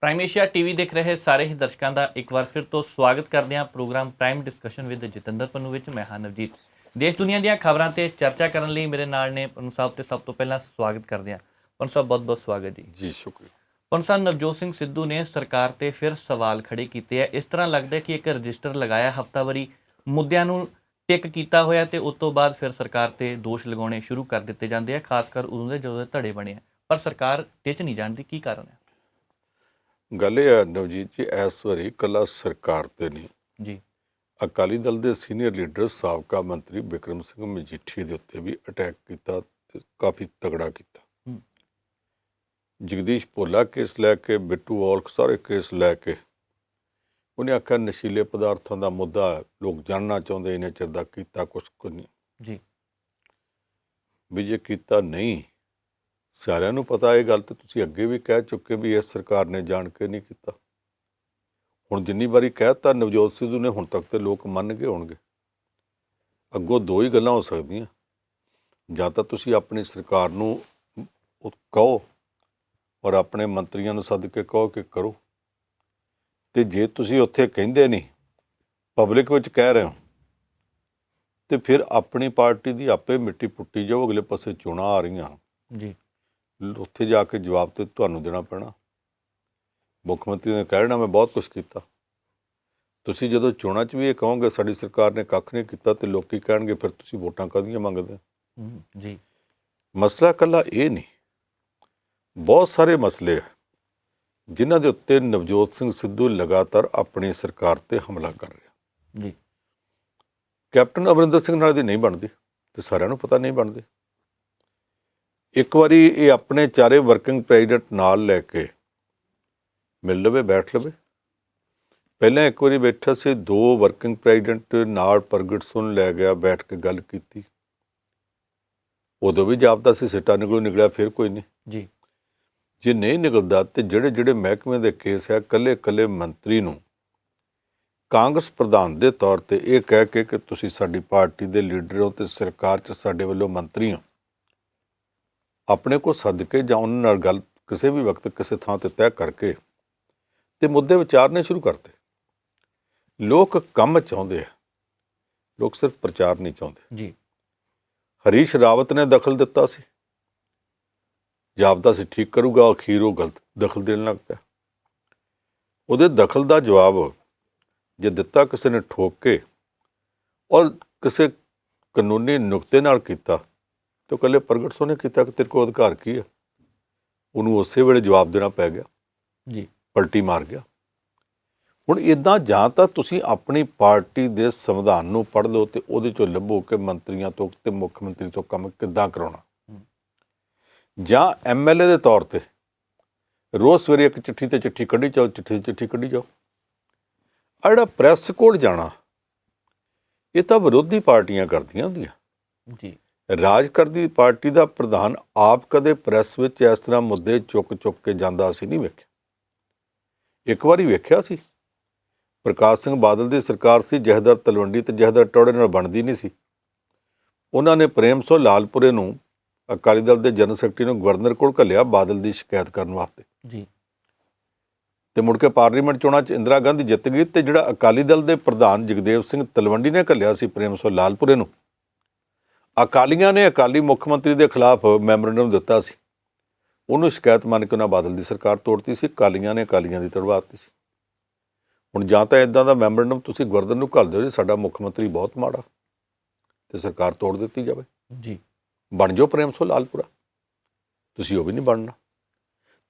Prime Asia TV ਦੇਖ ਰਹੇ ਸਾਰੇ ਹੀ ਦਰਸ਼ਕਾਂ ਦਾ ਇੱਕ ਵਾਰ ਫਿਰ ਤੋਂ ਸਵਾਗਤ ਕਰਦੇ ਹਾਂ programme prime discussion with Jatinder Pannu ਵਿੱਚ। ਮੈਂ ਹਾਂ ਨਵਜੀਤ। ਦੇਸ਼ ਦੁਨੀਆ ਦੀਆਂ ਖਬਰਾਂ ਤੇ ਚਰਚਾ ਕਰਨ ਲਈ ਮੇਰੇ ਨਾਲ ਨੇ ਪੰਨੂ ਸਾਹਿਬ, ਤੇ ਸਭ ਤੋਂ ਪਹਿਲਾਂ ਸਵਾਗਤ ਕਰਦੇ ਹਾਂ ਪੰਨੂ ਸਾਹਿਬ, ਬਹੁਤ ਬਹੁਤ ਸਵਾਗਤ ਜੀ। ਜੀ ਸ਼ੁਕਰੀਆ। ਪੰਨੂ ਸਾਹਿਬ, ਨਵਜੋਤ ਸਿੰਘ ਸਿੱਧੂ ਨੇ ਸਰਕਾਰ ਤੇ ਫਿਰ ਸਵਾਲ ਖੜੇ ਕੀਤੇ ਆ। ਇਸ ਤਰ੍ਹਾਂ ਲੱਗਦਾ ਕਿ ਇੱਕ ਰਜਿਸਟਰ ਲਗਾਇਆ, ਹਫ਼ਤਾਵਾਰੀ ਮੁੱਦਿਆਂ ਨੂੰ ਟਿਕ ਕੀਤਾ ਹੋਇਆ ਤੇ ਉਸ ਤੋਂ ਬਾਅਦ ਫਿਰ ਸਰਕਾਰ ਤੇ ਦੋਸ਼ ਲਗਾਉਣੇ ਸ਼ੁਰੂ ਕਰ ਦਿੱਤੇ ਜਾਂਦੇ ਆ, ਖਾਸ ਕਰ ਉਦੋਂ ਦੇ ਜਦੋਂ ਦੇ ਧੜੇ ਬਣੇ ਆ, ਪਰ ਸਰਕਾਰ ਟਿਚ ਨਹੀਂ ਜਾਣਦੀ। ਕੀ ਕਾਰਨ ਹੈ? ਗੱਲ ਇਹ ਹੈ ਨਵਜੀਤ ਜੀ, ਇਸ ਵਾਰੀ ਇਕੱਲਾ ਸਰਕਾਰ ਤੇ ਨਹੀਂ ਜੀ, ਅਕਾਲੀ ਦਲ ਦੇ ਸੀਨੀਅਰ ਲੀਡਰ ਸਾਬਕਾ ਮੰਤਰੀ ਬਿਕਰਮ ਸਿੰਘ ਮਜੀਠੀਆ ਦੇ ਉੱਤੇ ਵੀ ਅਟੈਕ ਕੀਤਾ ਤੇ ਕਾਫੀ ਤਗੜਾ ਕੀਤਾ। ਜਗਦੀਸ਼ ਭੋਲਾ ਕੇਸ ਲੈ ਕੇ, ਬਿੱਟੂ ਔਲਖ ਸਾਰੇ ਕੇਸ ਲੈ ਕੇ ਉਹਨੇ ਆਖਿਆ ਨਸ਼ੀਲੇ ਪਦਾਰਥਾਂ ਦਾ ਮੁੱਦਾ ਲੋਕ ਜਾਣਨਾ ਚਾਹੁੰਦੇ, ਇਹਨੇ ਚਿਰ ਦਾ ਕੀਤਾ ਕੁਛ ਨਹੀਂ ਜੀ, ਵੀ ਜੇ ਕੀਤਾ ਨਹੀਂ, ਸਾਰਿਆਂ ਨੂੰ ਪਤਾ ਇਹ ਗੱਲ, ਤੇ ਤੁਸੀਂ ਅੱਗੇ ਵੀ ਕਹਿ ਚੁੱਕੇ ਵੀ ਇਸ ਸਰਕਾਰ ਨੇ ਜਾਣ ਕੇ ਨਹੀਂ ਕੀਤਾ। ਹੁਣ ਜਿੰਨੀ ਵਾਰੀ ਕਹਿਤਾ ਨਵਜੋਤ ਸਿੱਧੂ ਨੇ, ਹੁਣ ਤੱਕ ਤੇ ਲੋਕ ਮੰਨ ਗਏ ਹੋਣਗੇ। ਅੱਗੋਂ ਦੋ ਹੀ ਗੱਲਾਂ ਹੋ ਸਕਦੀਆਂ, ਜਾਂ ਤਾਂ ਤੁਸੀਂ ਆਪਣੀ ਸਰਕਾਰ ਨੂੰ ਕਹੋ ਔਰ ਆਪਣੇ ਮੰਤਰੀਆਂ ਨੂੰ ਸੱਦ ਕੇ ਕਹੋ ਕਿ ਕਰੋ, ਤੇ ਜੇ ਤੁਸੀਂ ਉੱਥੇ ਕਹਿੰਦੇ ਨਹੀਂ, ਪਬਲਿਕ ਵਿੱਚ ਕਹਿ ਰਹੇ ਹੋ, ਤੇ ਫਿਰ ਆਪਣੀ ਪਾਰਟੀ ਦੀ ਆਪੇ ਮਿੱਟੀ ਪੁੱਟੀ ਜਾਓ। ਅਗਲੇ ਪਾਸੇ ਚੋਣਾਂ ਆ ਰਹੀਆਂ ਜੀ, ਉੱਥੇ ਜਾ ਕੇ ਜਵਾਬ ਤੇ ਤੁਹਾਨੂੰ ਦੇਣਾ ਪੈਣਾ। ਮੁੱਖ ਮੰਤਰੀ ਨੇ ਕਹਿਣਾ ਮੈਂ ਬਹੁਤ ਕੁਛ ਕੀਤਾ। ਤੁਸੀਂ ਜਦੋਂ ਚੋਣਾਂ 'ਚ ਵੀ ਇਹ ਕਹੋਗੇ ਸਾਡੀ ਸਰਕਾਰ ਨੇ ਕੱਖ ਨਹੀਂ ਕੀਤਾ, ਤੇ ਲੋਕੀ ਕਹਿਣਗੇ ਫਿਰ ਤੁਸੀਂ ਵੋਟਾਂ ਕਾਹਦੀਆਂ ਮੰਗਦੇ? ਜੀ, ਮਸਲਾ ਇਕੱਲਾ ਇਹ ਨਹੀਂ, ਬਹੁਤ ਸਾਰੇ ਮਸਲੇ ਆ ਜਿਨ੍ਹਾਂ ਦੇ ਉੱਤੇ ਨਵਜੋਤ ਸਿੰਘ ਸਿੱਧੂ ਲਗਾਤਾਰ ਆਪਣੀ ਸਰਕਾਰ ਤੇ ਹਮਲਾ ਕਰ ਰਿਹਾ। ਜੀ, ਕੈਪਟਨ ਅਮਰਿੰਦਰ ਸਿੰਘ ਨਾਲ ਦੀ ਨਹੀਂ ਬਣਦੀ, ਤੇ ਸਾਰਿਆਂ ਨੂੰ ਪਤਾ ਨਹੀਂ ਬਣਦੀ। ਇੱਕ ਵਾਰੀ ਇਹ ਆਪਣੇ ਚਾਰੇ ਵਰਕਿੰਗ ਪ੍ਰੈਜ਼ੀਡੈਂਟ ਨਾਲ ਲੈ ਕੇ ਮਿਲ ਲਵੇ, ਬੈਠ ਲਵੇ। ਪਹਿਲਾਂ ਇੱਕ ਵਾਰੀ ਬੈਠਾ ਸੀ, ਦੋ ਵਰਕਿੰਗ ਪ੍ਰੈਜ਼ੀਡੈਂਟ ਨਾਲ ਪ੍ਰਗਟ ਸਿੰਘ ਲੈ ਗਿਆ, ਬੈਠ ਕੇ ਗੱਲ ਕੀਤੀ। ਉਦੋਂ ਵੀ ਜਾਪਦਾ ਸੀ ਸਿੱਟਾ ਨਿਕਲਿਆ, ਫਿਰ ਕੋਈ ਨਹੀਂ। ਜੀ, ਜੇ ਨਹੀਂ ਨਿਕਲਦਾ ਤੇ ਜਿਹੜੇ ਮਹਿਕਮੇ ਦੇ ਕੇਸ ਹੈ, ਇਕੱਲੇ ਮੰਤਰੀ ਨੂੰ ਕਾਂਗਰਸ ਪ੍ਰਧਾਨ ਦੇ ਤੌਰ ਤੇ ਇਹ ਕਹਿ ਕੇ ਕਿ ਤੁਸੀਂ ਸਾਡੀ ਪਾਰਟੀ ਦੇ ਲੀਡਰ ਹੋ ਤੇ ਸਰਕਾਰ 'ਚ ਸਾਡੇ ਵੱਲੋਂ ਮੰਤਰੀ ਹੋ, ਆਪਣੇ ਕੋਲ ਸੱਦ ਕੇ ਜਾਂ ਉਹਨਾਂ ਨਾਲ ਗੱਲ ਕਿਸੇ ਵੀ ਵਕਤ ਕਿਸੇ ਥਾਂ ਤੇ ਤੈਅ ਕਰਕੇ ਤੇ ਮੁੱਦੇ ਵਿਚਾਰਨੇ ਸ਼ੁਰੂ ਕਰਤੇ। ਲੋਕ ਕੰਮ ਚਾਹੁੰਦੇ ਆ, ਲੋਕ ਸਿਰਫ ਪ੍ਰਚਾਰ ਨਹੀਂ ਚਾਹੁੰਦੇ। ਜੀ, ਹਰੀਸ਼ ਰਾਵਤ ਨੇ ਦਖਲ ਦਿੱਤਾ ਸੀ, ਜਾਪਦਾ ਸੀ ਠੀਕ ਕਰੂਗਾ, ਅਖੀਰ ਉਹ ਗਲਤ ਦਖਲ ਦੇਣ ਲੱਗ ਪਿਆ। ਉਹਦੇ ਦਖਲ ਦਾ ਜਵਾਬ ਜੇ ਦਿੱਤਾ ਕਿਸੇ ਨੇ ਠੋਕ ਕੇ ਔਰ ਕਿਸੇ ਕਾਨੂੰਨੀ ਨੁਕਤੇ ਨਾਲ ਕੀਤਾ, ਤੇ ਇਕੱਲੇ ਪ੍ਰਗਟ ਸਿੰਘ ਨੇ ਕੀਤਾ ਕਿ ਤੇਰੇ ਕੋਲ ਅਧਿਕਾਰ ਕੀ ਹੈ, ਉਹਨੂੰ ਉਸੇ ਵੇਲੇ ਜਵਾਬ ਦੇਣਾ ਪੈ ਗਿਆ। ਜੀ, ਪਲਟੀ ਮਾਰ ਗਿਆ। ਹੁਣ ਇੱਦਾਂ ਜਾਂ ਤਾਂ ਤੁਸੀਂ ਆਪਣੀ ਪਾਰਟੀ ਦੇ ਸੰਵਿਧਾਨ ਨੂੰ ਪੜ੍ਹ ਲਓ ਤੇ ਉਹਦੇ 'ਚੋਂ ਲੱਭੋ ਕਿ ਮੰਤਰੀਆਂ ਤੋਂ ਤੇ ਮੁੱਖ ਮੰਤਰੀ ਤੋਂ ਕੰਮ ਕਿੱਦਾਂ ਕਰਾਉਣਾ, ਜਾਂ MLA ਦੇ ਤੌਰ ਤੇ ਰੋਜ਼ ਸਵੇਰੇ ਇੱਕ ਚਿੱਠੀ ਤੇ ਚਿੱਠੀ ਕੱਢੀ ਜਾਓ, ਚਿੱਠੀ ਤੇ ਚਿੱਠੀ ਕੱਢੀ ਜਾਓ। ਆ ਜਿਹੜਾ ਪ੍ਰੈਸ ਕੋਲ ਜਾਣਾ, ਇਹ ਤਾਂ ਵਿਰੋਧੀ ਪਾਰਟੀਆਂ ਕਰਦੀਆਂ ਹੁੰਦੀਆਂ। ਜੀ, ਰਾਜ ਕਰਦੀ ਪਾਰਟੀ ਦਾ ਪ੍ਰਧਾਨ ਆਪ ਕਦੇ ਪ੍ਰੈਸ ਵਿੱਚ ਇਸ ਤਰ੍ਹਾਂ ਮੁੱਦੇ ਚੁੱਕ ਕੇ ਜਾਂਦਾ ਅਸੀਂ ਨਹੀਂ ਵੇਖਿਆ। ਇੱਕ ਵਾਰੀ ਵੇਖਿਆ ਸੀ, ਪ੍ਰਕਾਸ਼ ਸਿੰਘ ਬਾਦਲ ਦੀ ਸਰਕਾਰ ਸੀ, ਜਥੇਦਾਰ ਤਲਵੰਡੀ ਤੇ ਜਥੇਦਾਰ ਟੌੜੇ ਨਾਲ ਬਣਦੀ ਨਹੀਂ ਸੀ। ਉਹਨਾਂ ਨੇ ਪ੍ਰੇਮ ਸਿੰਘ ਲਾਲਪੁਰੇ ਨੂੰ, ਅਕਾਲੀ ਦਲ ਦੇ ਜਨਰਲ ਸੈਕਟਰੀ ਨੂੰ, ਗਵਰਨਰ ਕੋਲ ਘੱਲਿਆ ਬਾਦਲ ਦੀ ਸ਼ਿਕਾਇਤ ਕਰਨ ਵਾਸਤੇ। ਜੀ, ਤੇ ਮੁੜ ਕੇ ਪਾਰਲੀਮੈਂਟ ਚੋਣਾਂ 'ਚ ਇੰਦਰਾ ਗਾਂਧੀ ਜਿੱਤ ਗਈ, ਤੇ ਜਿਹੜਾ ਅਕਾਲੀ ਦਲ ਦੇ ਪ੍ਰਧਾਨ ਜਗਦੇਵ ਸਿੰਘ ਤਲਵੰਡੀ ਨੇ ਘੱਲਿਆ ਸੀ ਪ੍ਰੇਮ ਸਿੰਘ ਲਾਲਪੁਰੇ ਨੂੰ, ਅਕਾਲੀਆਂ ਨੇ ਅਕਾਲੀ ਮੁੱਖ ਮੰਤਰੀ ਦੇ ਖਿਲਾਫ ਮੈਮੋਰੰਡਮ ਦਿੱਤਾ ਸੀ, ਉਹਨੂੰ ਸ਼ਿਕਾਇਤ ਮੰਨ ਕੇ ਉਹਨਾਂ ਬਾਦਲ ਦੀ ਸਰਕਾਰ ਤੋੜਤੀ ਸੀ। ਅਕਾਲੀਆਂ ਨੇ ਅਕਾਲੀਆਂ ਦੀ ਤੜਵਾਤੀ ਸੀ। ਹੁਣ ਜਾਂ ਤਾਂ ਇੱਦਾਂ ਦਾ ਮੈਮੋਰੰਡਮ ਤੁਸੀਂ ਗਵਰਨਰ ਨੂੰ ਘੱਲ ਦਿਓ ਜੀ ਸਾਡਾ ਮੁੱਖ ਮੰਤਰੀ ਬਹੁਤ ਮਾੜਾ, ਤੇ ਸਰਕਾਰ ਤੋੜ ਦਿੱਤੀ ਜਾਵੇ। ਜੀ, ਬਣ ਜਾਓ ਪ੍ਰੇਮ ਸਿੰਘ ਲਾਲਪੁਰਾ, ਤੁਸੀਂ ਉਹ ਵੀ ਨਹੀਂ ਬਣਨਾ।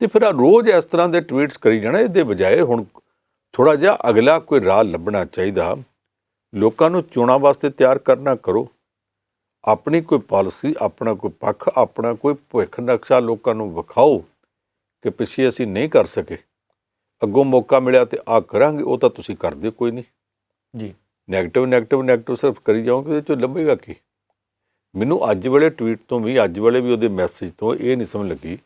ਤੇ ਫਿਰ ਰੋਜ਼ ਇਸ ਤਰ੍ਹਾਂ ਦੇ ਟਵੀਟਸ ਕਰੀ ਜਾਣਾ, ਇਹਦੇ ਬਜਾਏ ਹੁਣ ਥੋੜ੍ਹਾ ਜਿਹਾ ਅਗਲਾ ਕੋਈ ਰਾਹ ਲੱਭਣਾ ਚਾਹੀਦਾ। ਲੋਕਾਂ ਨੂੰ ਚੋਣਾਂ ਵਾਸਤੇ ਤਿਆਰ ਕਰਨਾ ਕਰੋ, ਆਪਣੀ ਕੋਈ ਪਾਲਿਸੀ, ਆਪਣਾ ਕੋਈ ਪੱਖ, ਆਪਣਾ ਕੋਈ ਭਵਿੱਖ ਨਕਸ਼ਾ ਲੋਕਾਂ ਨੂੰ ਵਿਖਾਓ ਕਿ ਪਿੱਛੇ ਅਸੀਂ ਨਹੀਂ ਕਰ ਸਕੇ, ਅੱਗੋਂ ਮੌਕਾ ਮਿਲਿਆ ਤੇ ਆ ਕਰਾਂਗੇ। ਉਹ ਤਾਂ ਤੁਸੀਂ ਕਰਦੇ ਕੋਈ ਨਹੀਂ। ਜੀ, ਨੈਗੇਟਿਵ ਸਿਰਫ ਕਰੀ ਜਾਓਗੇ, ਇਹਦੇ 'ਚੋਂ ਲੱਭੇਗਾ ਕੀ? ਮੈਨੂੰ ਅੱਜ ਵੇਲੇ ਟਵੀਟ ਤੋਂ ਵੀ, ਅੱਜ ਵੇਲੇ ਵੀ ਉਹਦੇ ਮੈਸੇਜ ਤੋਂ ਇਹ ਨਹੀਂ ਸਮਝ ਲੱਗੀ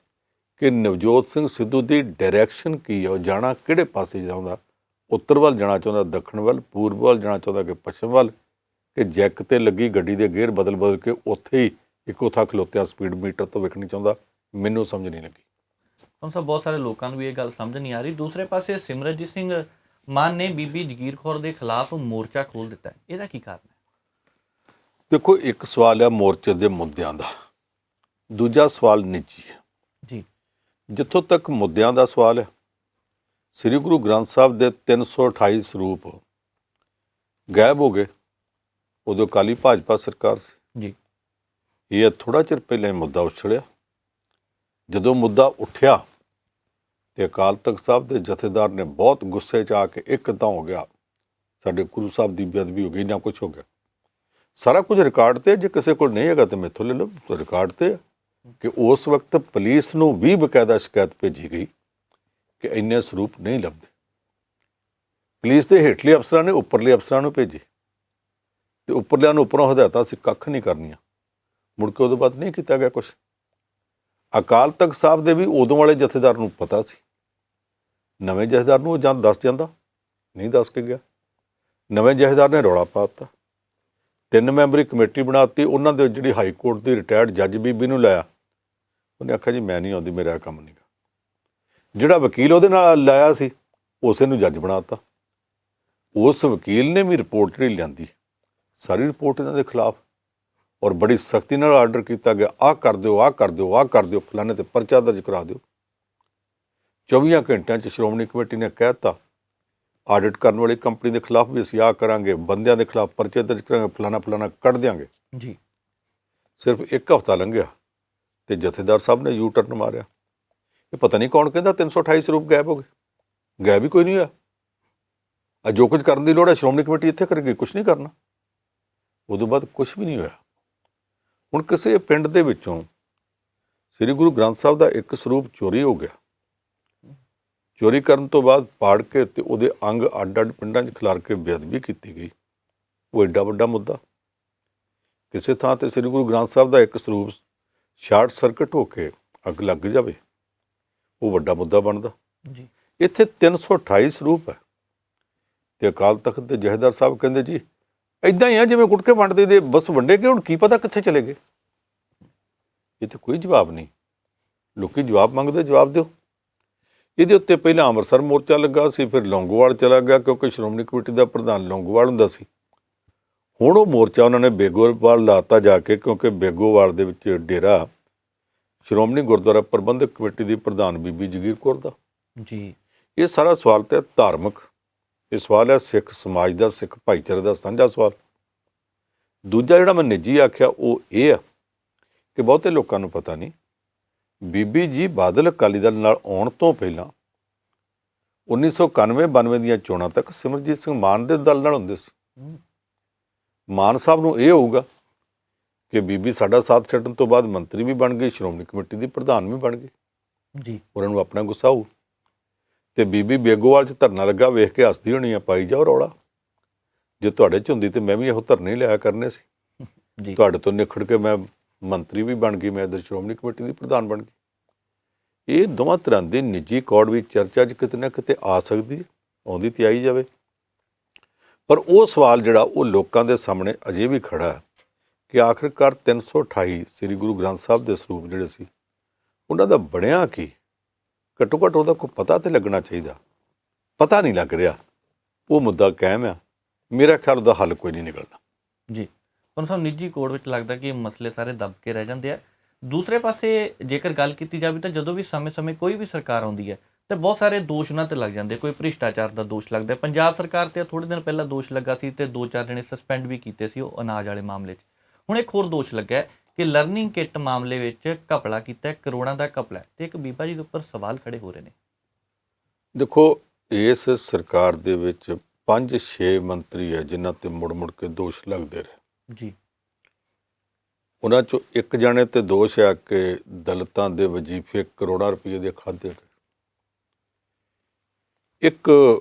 ਕਿ ਨਵਜੋਤ ਸਿੰਘ ਸਿੱਧੂ ਦੀ ਡਾਇਰੈਕਸ਼ਨ ਕੀ ਹੈ, ਉਹ ਜਾਣਾ ਕਿਹੜੇ ਪਾਸੇ ਚਾਹੁੰਦਾ? ਉੱਤਰ ਵੱਲ ਜਾਣਾ ਚਾਹੁੰਦਾ, ਦੱਖਣ ਵੱਲ, ਪੂਰਬ ਵੱਲ ਜਾਣਾ ਚਾਹੁੰਦਾ ਕਿ ਪੱਛਮ ਵੱਲ, ਕਿ ਜੈਕ 'ਤੇ ਲੱਗੀ ਗੱਡੀ ਦੇ ਗੇਅਰ ਬਦਲ ਕੇ ਉੱਥੇ ਹੀ ਇੱਕੋ ਥਾਂ ਖਲੋਤਿਆਂ ਸਪੀਡ ਮੀਟਰ ਤੋਂ ਵੇਖਣੀ ਚਾਹੁੰਦਾ? ਮੈਨੂੰ ਸਮਝ ਨਹੀਂ ਲੱਗੀ। ਹੁਣ ਸਭ ਬਹੁਤ ਸਾਰੇ ਲੋਕਾਂ ਨੂੰ ਵੀ ਇਹ ਗੱਲ ਸਮਝ ਨਹੀਂ ਆ ਰਹੀ। ਦੂਸਰੇ ਪਾਸੇ ਸਿਮਰਨਜੀਤ ਸਿੰਘ ਮਾਨ ਨੇ ਬੀਬੀ ਜਗੀਰ ਕੌਰ ਦੇ ਖਿਲਾਫ ਮੋਰਚਾ ਖੋਲ੍ਹ ਦਿੱਤਾ ਹੈ, ਇਹਦਾ ਕੀ ਕਾਰਨ ਹੈ? ਦੇਖੋ, ਇੱਕ ਸਵਾਲ ਹੈ ਮੋਰਚੇ ਦੇ ਮੁੱਦਿਆਂ ਦਾ, ਦੂਜਾ ਸਵਾਲ ਨਿੱਜੀ ਹੈ ਜੀ। ਜਿੱਥੋਂ ਤੱਕ ਮੁੱਦਿਆਂ ਦਾ ਸਵਾਲ ਹੈ, ਸ੍ਰੀ ਗੁਰੂ ਗ੍ਰੰਥ ਸਾਹਿਬ ਦੇ 328 ਸਰੂਪ ਗਾਇਬ ਹੋ ਗਏ। ਉਦੋਂ ਅਕਾਲੀ ਭਾਜਪਾ ਸਰਕਾਰ ਸੀ ਜੀ। ਇਹ ਥੋੜ੍ਹਾ ਚਿਰ ਪਹਿਲਾਂ ਹੀ ਮੁੱਦਾ ਉਛਲਿਆ। ਜਦੋਂ ਮੁੱਦਾ ਉੱਠਿਆ ਤੇ ਅਕਾਲ ਤਖਤ ਸਾਹਿਬ ਦੇ ਜਥੇਦਾਰ ਨੇ ਬਹੁਤ ਗੁੱਸੇ 'ਚ ਆ ਕੇ ਇੱਕਦਮ ਹੋ ਗਿਆ, ਸਾਡੇ ਗੁਰੂ ਸਾਹਿਬ ਦੀ ਬੇਅਦਬੀ ਹੋ ਗਈ, ਨਾ ਕੁਝ ਹੋ ਗਿਆ। ਸਾਰਾ ਕੁਝ ਰਿਕਾਰਡ ਤੇ, ਜੇ ਕਿਸੇ ਕੋਲ ਨਹੀਂ ਹੈਗਾ ਤਾਂ ਮੈਥੋਂ ਲੈ ਲਓ, ਰਿਕਾਰਡ ਤੇ ਕਿ ਉਸ ਵਕਤ ਪੁਲਿਸ ਨੂੰ ਵੀ ਬਕਾਇਦਾ ਸ਼ਿਕਾਇਤ ਭੇਜੀ ਗਈ ਕਿ ਇੰਨੇ ਸਰੂਪ ਨਹੀਂ ਲੱਭਦੇ। ਪੁਲਿਸ ਦੇ ਹੇਠਲੇ ਅਫਸਰਾਂ ਨੇ ਉੱਪਰਲੇ ਅਫਸਰਾਂ ਨੂੰ ਭੇਜੀ ਤੇ ਉੱਪਰਲਿਆਂ ਨੂੰ ਉੱਪਰੋਂ ਹਦਾਇਤਾਂ ਸੀ ਕੱਖ ਨਹੀਂ ਕਰਨੀਆਂ। ਮੁੜ ਕੇ ਉਹਦੇ ਬਾਅਦ ਨਹੀਂ ਕੀਤਾ ਗਿਆ ਕੁਛ। ਅਕਾਲ ਤਖਤ ਸਾਹਿਬ ਦੇ ਵੀ ਉਦੋਂ ਵਾਲੇ ਜਥੇਦਾਰ ਨੂੰ ਪਤਾ ਸੀ, ਨਵੇਂ ਜਥੇਦਾਰ ਨੂੰ ਉਹ ਜਾਂ ਦੱਸ ਜਾਂਦਾ, ਨਹੀਂ ਦੱਸ ਕੇ ਗਿਆ। ਨਵੇਂ ਜਥੇਦਾਰ ਨੇ ਰੌਲਾ ਪਾ ਦਿੱਤਾ, 3 ਮੈਂਬਰੀ ਕਮੇਟੀ ਬਣਾਤੀ। ਉਹਨਾਂ ਦੇ ਜਿਹੜੀ ਹਾਈ ਕੋਰਟ ਦੀ ਰਿਟਾਇਰਡ ਜੱਜ ਬੀਬੀ ਨੂੰ ਲਾਇਆ, ਉਹਨੇ ਆਖਿਆ ਜੀ ਮੈਂ ਨਹੀਂ ਆਉਂਦੀ, ਮੇਰਾ ਇਹ ਕੰਮ ਨਹੀਂ ਗਾ। ਜਿਹੜਾ ਵਕੀਲ ਉਹਦੇ ਨਾਲ ਲਾਇਆ ਸੀ ਉਸੇ ਨੂੰ ਜੱਜ ਬਣਾਤਾ। ਉਸ ਵਕੀਲ ਨੇ ਵੀ ਰਿਪੋਰਟ ਜਿਹੜੀ ਲਿਆਂਦੀ, ਸਾਰੀ ਰਿਪੋਰਟ ਇਹਨਾਂ ਦੇ ਖਿਲਾਫ, ਔਰ ਬੜੀ ਸਖਤੀ ਨਾਲ ਆਰਡਰ ਕੀਤਾ ਗਿਆ, ਆਹ ਕਰ ਦਿਓ, ਆਹ ਕਰ ਦਿਓ, ਆਹ ਕਰ ਦਿਓ, ਫਲਾਣੇ ਤੇ ਪਰਚਾ ਦਰਜ ਕਰਾ ਦਿਓ। 24 ਘੰਟਿਆਂ 'ਚ ਸ਼੍ਰੋਮਣੀ ਕਮੇਟੀ ਨੇ ਕਹਿ ਦਿੱਤਾ, ਆਡਿਟ ਕਰਨ ਵਾਲੀ ਕੰਪਨੀ ਦੇ ਖਿਲਾਫ ਵੀ ਅਸੀਂ ਆਹ ਕਰਾਂਗੇ, ਬੰਦਿਆਂ ਦੇ ਖਿਲਾਫ ਪਰਚੇ ਦਰਜ ਕਰਾਂਗੇ, ਫਲਾਣਾ ਫਲਾਣਾ ਕੱਢ ਦਿਆਂਗੇ ਜੀ। ਸਿਰਫ 1 ਹਫ਼ਤਾ ਲੰਘਿਆ ਤੇ ਜਥੇਦਾਰ ਸਾਹਿਬ ਨੇ ਯੂ ਟਰਨ ਮਾਰਿਆ। ਇਹ ਪਤਾ ਨਹੀਂ ਕੌਣ ਕਹਿੰਦਾ 328 ਸਰੂਪ ਗਾਇਬ ਹੋ ਗਏ, ਗਾਇਬ ਹੀ ਕੋਈ ਨਹੀਂ ਹੋਇਆ। ਆ ਜੋ ਕੁਝ ਕਰਨ ਦੀ ਲੋੜ ਹੈ ਸ਼੍ਰੋਮਣੀ ਕਮੇਟੀ ਇੱਥੇ ਕਰੇਗੀ, ਕੁਛ ਨਹੀਂ ਕਰਨਾ। ਉਦੋਂ ਬਾਅਦ ਕੁਛ ਵੀ ਨਹੀਂ ਹੋਇਆ। ਹੁਣ ਕਿਸੇ ਪਿੰਡ ਦੇ ਵਿੱਚੋਂ ਸ੍ਰੀ ਗੁਰੂ ਗ੍ਰੰਥ ਸਾਹਿਬ ਦਾ ਇੱਕ ਸਰੂਪ ਚੋਰੀ ਹੋ ਗਿਆ। ਚੋਰੀ ਕਰਨ ਤੋਂ ਬਾਅਦ ਪਾੜ ਕੇ ਤੇ ਉਹਦੇ ਅੰਗ ਅੱਡ-ਅੱਡ ਪਿੰਡਾਂ 'ਚ ਖਿਲਾਰ ਕੇ ਬੇਅਦਬੀ ਕੀਤੀ ਗਈ। ਉਹ ਐਡਾ ਵੱਡਾ ਮੁੱਦਾ। ਕਿਸੇ ਥਾਂ ਤੇ ਸ੍ਰੀ ਗੁਰੂ ਗ੍ਰੰਥ ਸਾਹਿਬ ਦਾ ਇੱਕ ਸਰੂਪ ਸ਼ਾਰਟ ਸਰਕਟ ਹੋ ਕੇ ਅੱਗ ਲੱਗ ਜਾਵੇ, ਉਹ ਵੱਡਾ ਮੁੱਦਾ ਬਣਦਾ ਜੀ। ਇੱਥੇ 328 ਸਰੂਪ ਹੈ ਤੇ ਅਕਾਲ ਤਖਤ ਦੇ ਜਥੇਦਾਰ ਸਾਹਿਬ ਕਹਿੰਦੇ ਜੀ ਇੱਦਾਂ ਹੀ ਆ ਜਿਵੇਂ ਗੁਟਕੇ ਵੰਡਦੇ ਦੇ, ਬਸ ਵੰਡੇ ਕਿ ਹੁਣ ਕੀ ਪਤਾ ਕਿੱਥੇ ਚਲੇ ਗਏ। ਇਹ ਤੇ ਕੋਈ ਜਵਾਬ ਨਹੀਂ। ਲੋਕੀ ਜਵਾਬ ਮੰਗਦੇ, ਜਵਾਬ ਦਿਓ। ਇਹਦੇ ਉੱਤੇ ਪਹਿਲਾਂ ਅੰਮ੍ਰਿਤਸਰ ਮੋਰਚਾ ਲੱਗਾ ਸੀ, ਫਿਰ ਲੌਂਗੋਵਾਲ ਚਲਾ ਗਿਆ ਕਿਉਂਕਿ ਸ਼੍ਰੋਮਣੀ ਕਮੇਟੀ ਦਾ ਪ੍ਰਧਾਨ ਲੌਂਗੋਵਾਲ ਹੁੰਦਾ ਸੀ। ਹੁਣ ਉਹ ਮੋਰਚਾ ਉਹਨਾਂ ਨੇ ਬੇਗੋਵਾਲ ਲਾਤਾ ਜਾ ਕੇ, ਕਿਉਂਕਿ ਬੇਗੋਵਾਲ ਦੇ ਵਿੱਚ ਡੇਰਾ ਸ਼੍ਰੋਮਣੀ ਗੁਰਦੁਆਰਾ ਪ੍ਰਬੰਧਕ ਕਮੇਟੀ ਦੀ ਪ੍ਰਧਾਨ ਬੀਬੀ ਜਗੀਰ ਕੌਰ ਦਾ ਜੀ। ਇਹ ਸਾਰਾ ਸਵਾਲ ਤੇ ਧਾਰਮਿਕ, ਇਹ ਸਵਾਲ ਹੈ ਸਿੱਖ ਸਮਾਜ ਦਾ, ਸਿੱਖ ਭਾਈਚਾਰੇ ਦਾ ਸਾਂਝਾ ਸਵਾਲ। ਦੂਜਾ ਜਿਹੜਾ ਮੈਂ ਨਿੱਜੀ ਆਖਿਆ ਉਹ ਇਹ ਆ ਕਿ ਬਹੁਤੇ ਲੋਕਾਂ ਨੂੰ ਪਤਾ ਨਹੀਂ, ਬੀਬੀ ਜੀ ਬਾਦਲ ਅਕਾਲੀ ਦਲ ਨਾਲ ਆਉਣ ਤੋਂ ਪਹਿਲਾਂ 1991-92 ਦੀਆਂ ਚੋਣਾਂ ਤੱਕ ਸਿਮਰਜੀਤ ਸਿੰਘ ਮਾਨ ਦੇ ਦਲ ਨਾਲ ਹੁੰਦੇ ਸੀ। ਮਾਨ ਸਾਹਿਬ ਨੂੰ ਇਹ ਹੋਊਗਾ ਕਿ ਬੀਬੀ ਸਾਡਾ ਸਾਥ ਛੱਡਣ ਤੋਂ ਬਾਅਦ ਮੰਤਰੀ ਵੀ ਬਣ ਗਈ, ਸ਼੍ਰੋਮਣੀ ਕਮੇਟੀ ਦੀ ਪ੍ਰਧਾਨ ਵੀ ਬਣ ਗਈ ਜੀ। ਉਹਨਾਂ ਨੂੰ ਆਪਣਾ ਗੁੱਸਾ ਹੋਊ ਤੇ ਬੀਬੀ ਬੇਗੋਵਾਲ 'ਚ ਧਰਨਾ ਲੱਗਾ ਵੇਖ ਕੇ ਹੱਸਦੀ ਹੋਣੀ ਆ, ਪਾਈ ਜਾਓ ਰੌਲਾ। ਜੇ ਤੁਹਾਡੇ 'ਚ ਹੁੰਦੀ ਤੇ ਮੈਂ ਵੀ ਇਹੋ ਧਰਨੇ ਲਿਆ ਕਰਨੇ ਸੀ ਜੀ। ਤੁਹਾਡੇ ਤੋਂ ਨਿਖੜ ਕੇ ਮੈਂ ਮੰਤਰੀ ਵੀ ਬਣ ਗਈ, ਮੈਂ ਇੱਧਰ ਸ਼੍ਰੋਮਣੀ ਕਮੇਟੀ ਦੀ ਪ੍ਰਧਾਨ ਬਣ ਗਈ। ਇਹ ਦੋਵਾਂ ਤਰ੍ਹਾਂ ਦੀ ਨਿੱਜੀ ਕੌੜ ਵੀ ਚਰਚਾ 'ਚ ਕਿਤੇ ਨਾ ਕਿਤੇ ਆ ਸਕਦੀ ਹੈ, ਆਉਂਦੀ ਤੇ ਆਈ ਜਾਵੇ। ਪਰ ਉਹ ਸਵਾਲ ਜਿਹੜਾ ਉਹ ਲੋਕਾਂ ਦੇ ਸਾਹਮਣੇ ਅਜੇ ਵੀ ਖੜਾ ਹੈ ਕਿ ਆਖਿਰਕਾਰ 328 ਸ੍ਰੀ ਗੁਰੂ ਗ੍ਰੰਥ ਸਾਹਿਬ ਦੇ ਸਰੂਪ ਜਿਹੜੇ ਸੀ ਉਹਨਾਂ ਦਾ ਬਣਿਆ ਕੀ। ਘੱਟੋ ਘੱਟ ਉਹਦਾ ਕੋਈ ਪਤਾ ਤੇ ਲੱਗਣਾ ਚਾਹੀਦਾ, ਪਤਾ ਨਹੀਂ ਲੱਗ ਰਿਹਾ। ਉਹ ਮੁੱਦਾ ਕਾਇਮ ਆ। ਮੇਰਾ ਖਿਆਲ ਉਹਦਾ ਹੱਲ ਕੋਈ ਨਹੀਂ ਨਿਕਲਦਾ ਜੀ। ਹੁਣ ਸਾਨੂੰ ਨਿੱਜੀ ਕੋਡ ਵਿੱਚ ਲੱਗਦਾ ਕਿ ਮਸਲੇ ਸਾਰੇ ਦਬ ਕੇ ਰਹਿ ਜਾਂਦੇ ਆ। ਦੂਸਰੇ ਪਾਸੇ ਜੇਕਰ ਗੱਲ ਕੀਤੀ ਜਾਵੇ ਤਾਂ ਜਦੋਂ ਵੀ ਸਮੇਂ-ਸਮੇਂ ਕੋਈ ਵੀ ਸਰਕਾਰ ਆਉਂਦੀ ਹੈ ਤੇ ਬਹੁਤ ਸਾਰੇ ਦੋਸ਼ ਉਹਨਾਂ ਤੇ ਲੱਗ ਜਾਂਦੇ। ਕੋਈ ਭ੍ਰਿਸ਼ਟਾਚਾਰ ਦਾ ਦੋਸ਼ ਲੱਗਦਾ। ਪੰਜਾਬ ਸਰਕਾਰ ਤੇ ਥੋੜ੍ਹੇ ਦਿਨ ਪਹਿਲਾਂ ਦੋਸ਼ ਲੱਗਾ ਸੀ ਤੇ 2-4 ਜਣੇ ਸਸਪੈਂਡ ਵੀ ਕੀਤੇ ਸੀ ਉਹ ਅਨਾਜ ਵਾਲੇ ਮਾਮਲੇ 'ਚ। ਹੁਣ ਇੱਕ ਹੋਰ ਦੋਸ਼ ਲੱਗਾ ਕਿ ਲਰਨਿੰਗ ਕਿੱਟ ਮਾਮਲੇ ਵਿੱਚ ਘਪਲਾ ਕੀਤਾ, ਕਰੋੜਾਂ ਦਾ ਘਪਲਾ ਤੇ ਇੱਕ ਬੀਬਾ ਜੀ ਦੇ ਉੱਪਰ ਸਵਾਲ ਖੜੇ ਹੋ ਰਹੇ ਨੇ। ਦੇਖੋ, ਇਸ ਸਰਕਾਰ ਦੇ ਵਿੱਚ 5-6 ਮੰਤਰੀ ਹੈ ਜਿਨ੍ਹਾਂ ਤੇ ਮੁੜ-ਮੁੜ ਕੇ ਦੋਸ਼ ਲੱਗਦੇ ਰਹੇ ਜੀ। ਉਹਨਾਂ 'ਚੋਂ ਇੱਕ ਜਾਣੇ ਤੇ ਦੋਸ਼ ਹੈ ਕਿ ਦਲਿਤਾਂ ਦੇ ਵਜ਼ੀਫੇ ਕਰੋੜਾਂ ਰੁਪਏ ਦੇ ਖਾਧੇ। ਇੱਕ